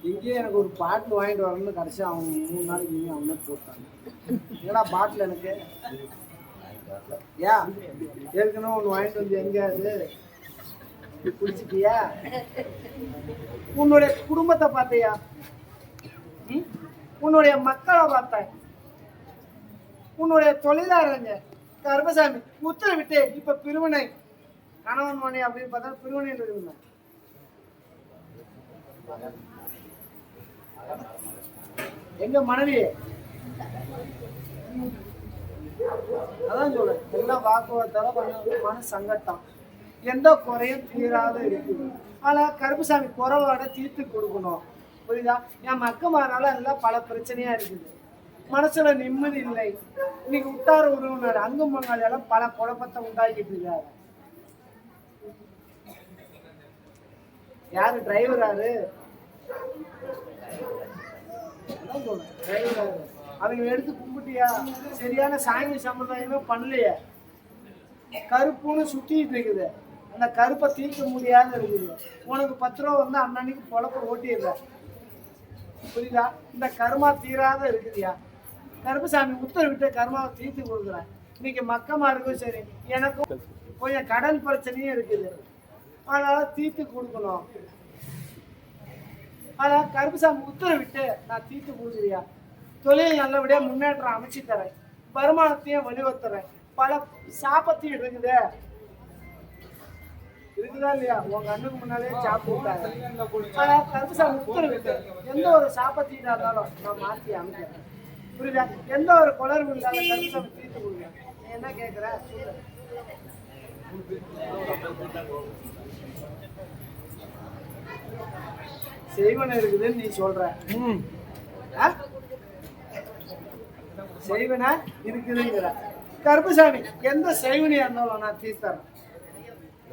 இங்கேயே எனக்கு ஒரு பாட்டில் வாங்கிட்டு வரணும்னு கடைசி அவன் 3 நாளைக்கு இங்கே அவனே போட்டாங்க. ஏன்னா பாட்டில் எனக்கு ஏன் ஏற்கனவே ஒன்று வாங்கிட்டு வந்து எங்கேயாவது குடிச்சிட்டியா? உன்னுடைய குடும்பத்தை பார்த்தியா? உன்னுடைய மக்களை பார்த்தேன், உன்னுடைய தொழிலாளங்க. கருப்பசாமி உத்தரவிட்டு இப்ப பிரிவினை கணவன் மணி அப்படின்னு பார்த்தா பிரிவினை இருக்குங்க. எங்க மனைவி அதான் சொல்றேன், எல்லாம் வாக்குவத்தால கொஞ்சம் மன சங்கட்டம், எந்த குறையும் தீராத இருக்குது. ஆனா கருப்புசாமி குறைவோட தீர்த்து கொடுக்கணும். புரியுதா? என் மக்கமானால எல்லாம் பல பிரச்சனையா இருக்குது. மனசுல நிம்மதி இல்லை. இன்னைக்கு உட்டார உறவினர் அங்கும் பங்காளியெல்லாம் பல குழப்பத்தை உண்டாக்கிட்டு இருக்காரு. யாரு டிரைவராரு? அவங்க எடுத்து கும்பிட்டியா? சரியான சாமி சம்பிரதாயமே பண்ணலையே. கருப்புன்னு சுத்திட்டு இருக்குது. அந்த கருப்பை தீர்க்க முடியாத இருக்குது. உனக்கு 10 ரூபா வந்து அன்னன்னைக்கு பொழப்ப ஓட்டிடுற. புரியுதா? இந்த கருமா தீராத இருக்குதியா? கருப்புசாமி உத்தரவிட்டு கருமாவை தீர்த்து கொடுக்குறேன். இன்னைக்கு மக்கமா இருக்கும். சரி, எனக்கும் கொஞ்சம் கடன் பிரச்சனையும் இருக்குது, அதனால தீர்த்து கொடுக்கணும். ஆனா கருப்புசாமி உத்தரவிட்டு நான் தீர்த்து கொடுக்குறியா? தொழில் நல்லபடியா முன்னேற்றம் அமைச்சு தரேன், வருமானத்தையும் வழிவத்துறேன், பல சாப்பத்தையும் இருக்குதா இல்லையா? உங்க அண்ணுக்கு முன்னாலே சாப்பிட்டாங்க. ஆனா கருப்புசாமி உத்தரவிட்டு எந்த ஒரு சாப்பத்தீடா இருந்தாலும் நான் மாற்றி அமைக்கிறேன். புரியுதா? எந்த ஒரு குளர்வு இல்லாத கருப்புசாமி தீர்த்து கொடுங்க. நீ என்ன கேட்குற? செய்வன இருக்குதுன்னு நீ சொல்ற. செய்வன இருக்குதுங்கிற. கருப்புசாமி எந்த செய்வனையா இருந்தாலும் நான் தீர்த்தறேன்.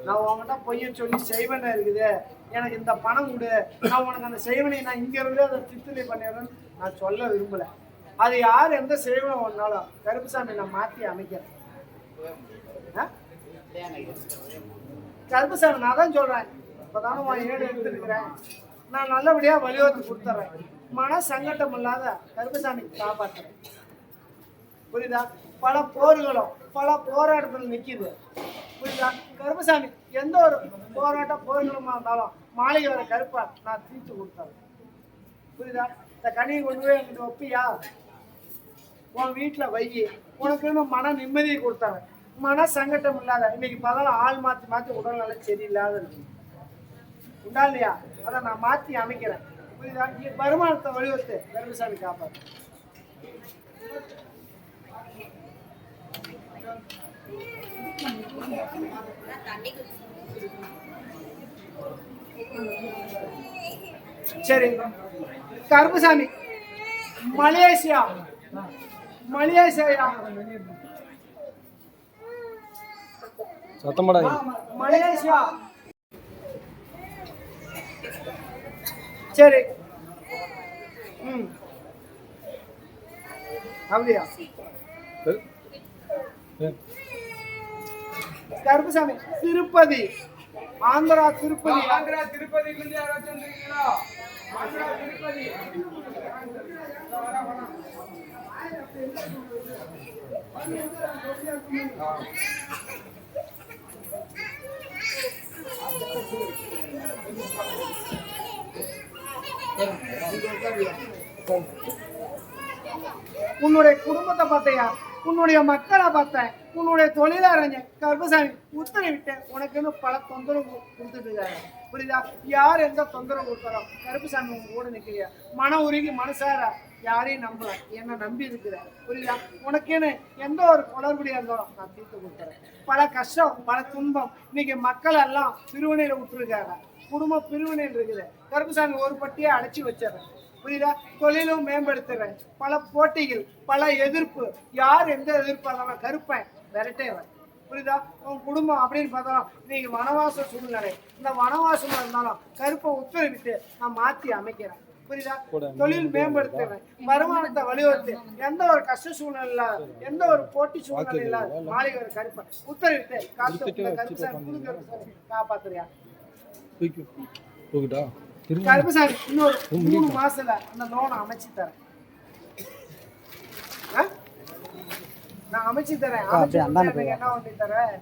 நான் உங்ககிட்ட பொய்ய சொல்லி செய்வன இருக்குது, எனக்கு இந்த பணம் கொடு, நான் உனக்கு அந்த செய்வனை நான் இங்க இருந்து அதை தித்துளை பண்ணிடுறேன்னு நான் சொல்ல விரும்பல. அது யார் எந்த செய்வனை ஒன்னாலும் கருப்புசாமி நான் மாற்றி அமைக்கிறேன். கருப்புசாமி நான் தான் சொல்றேன், இப்பதானே உன் ஏடு எடுத்துருக்கிறேன், நான் நல்லபடியா வழிவகுத்து கொடுத்துறேன். மன சங்கட்டம் இல்லாத கருப்புசாமி காப்பாற்றுறேன். புரியுதா? பல போர்களும் பல போராட்டத்தில் நிக்குது. புரியுதா? கருப்புசாமி எந்த ஒரு போர்களுமா இருந்தாலும் மாளிகை வர கருப்பா நான் தீர்த்து கொடுத்தேன். புரியுதா? இந்த கனியை கொண்டு போய் என்கிட்ட ஒப்பியா, உன் வீட்டுல வையி, உனக்கு மன நிம்மதியை கொடுத்தாங்க. மன சங்கட்டம் இல்லாத இன்னைக்கு பகல ஆள் மாத்தி மாத்தி உடல்நல சரியில்லாத இருக்கு. உண்டா இல்லையா? அதை நான் மாத்தி அமைக்கிறேன். புரியுதா? வருமானத்தை வழிவகுத்து கருப்புசாமி காப்பாற்று. சரி, கருப்புசாமி மலேசியா சத்தம் போடாதீங்க. மலேசியா. சரி, அப்படியா கருப்பசாமி திருப்பதி ஆந்திரா திருப்பதி ஆந்திரா திருப்பதியில இருந்து யாராச்சும் வந்திருக்கீங்களா? ஆந்திரா திருப்பதி. உன்னுடைய குடும்பத்தை பார்த்தையா, உன்னுடைய மக்களை பார்த்தேன், உன்னுடைய தொழிலாளர் கருப்பசாமி உத்தரவிட்டேன். உனக்கு இன்னும் பல தொந்தரவு கொடுத்துட்டு இருக்காங்க. புரியுதா? யார் எந்த தொந்தரவு கொடுத்தாலும் கருப்பசாமி உங்க கூட நிக்கிறியா? மன உருகி மனசார யாரையும் நம்பல, என்ன நம்பி இருக்கிற. புரியுதா? உனக்குன்னு எந்த ஒரு குளறுபடியா இருந்தாலும் நான் தீர்த்து கொடுத்துறேன். பல கஷ்டம் பல துன்பம் இன்னைக்கு மக்கள் எல்லாம் பிரிவினையில விட்டுருக்காங்க. குடும்ப பிரிவினையில் இருக்குது. கருப்பசாமி ஒரு பட்டியை அடைச்சி வச்சிடறேன். புரியுதா? தொழிலும் மேம்படுத்துறேன். பல போட்டிகள் பல எதிர்ப்பு, யார் எந்த எதிர்ப்பு இருந்தாலும் கருப்பேன் விரட்டேவன். புரியுதா? உன் குடும்பம் அப்படின்னு பார்த்தாலும் இன்னைக்கு வனவாச சூழ்நிலை. இந்த வனவாசமா இருந்தாலும் கருப்பை உத்தரவிட்டு நான் மாற்றி அமைக்கிறேன். புரியுதா? தொழில் மேம்படுத்துறேன். வருமானத்தை வலியுறுத்து. எந்த ஒரு கஷ்ட சூழ்நிலை இல்லாத, எந்த ஒரு போட்டி சூழ்நிலை இல்லாத மாளிகை ஒரு கருப்பை உத்தரவிட்டு கருப்பசாமி காப்பாத்துறியா? கருப்பசாமி இன்னொரு 3 மாசத்துல அந்த லோனை அமைச்சு தரேன். நான் அமைச்சு தரேன். என்ன பண்ணி தரேன்?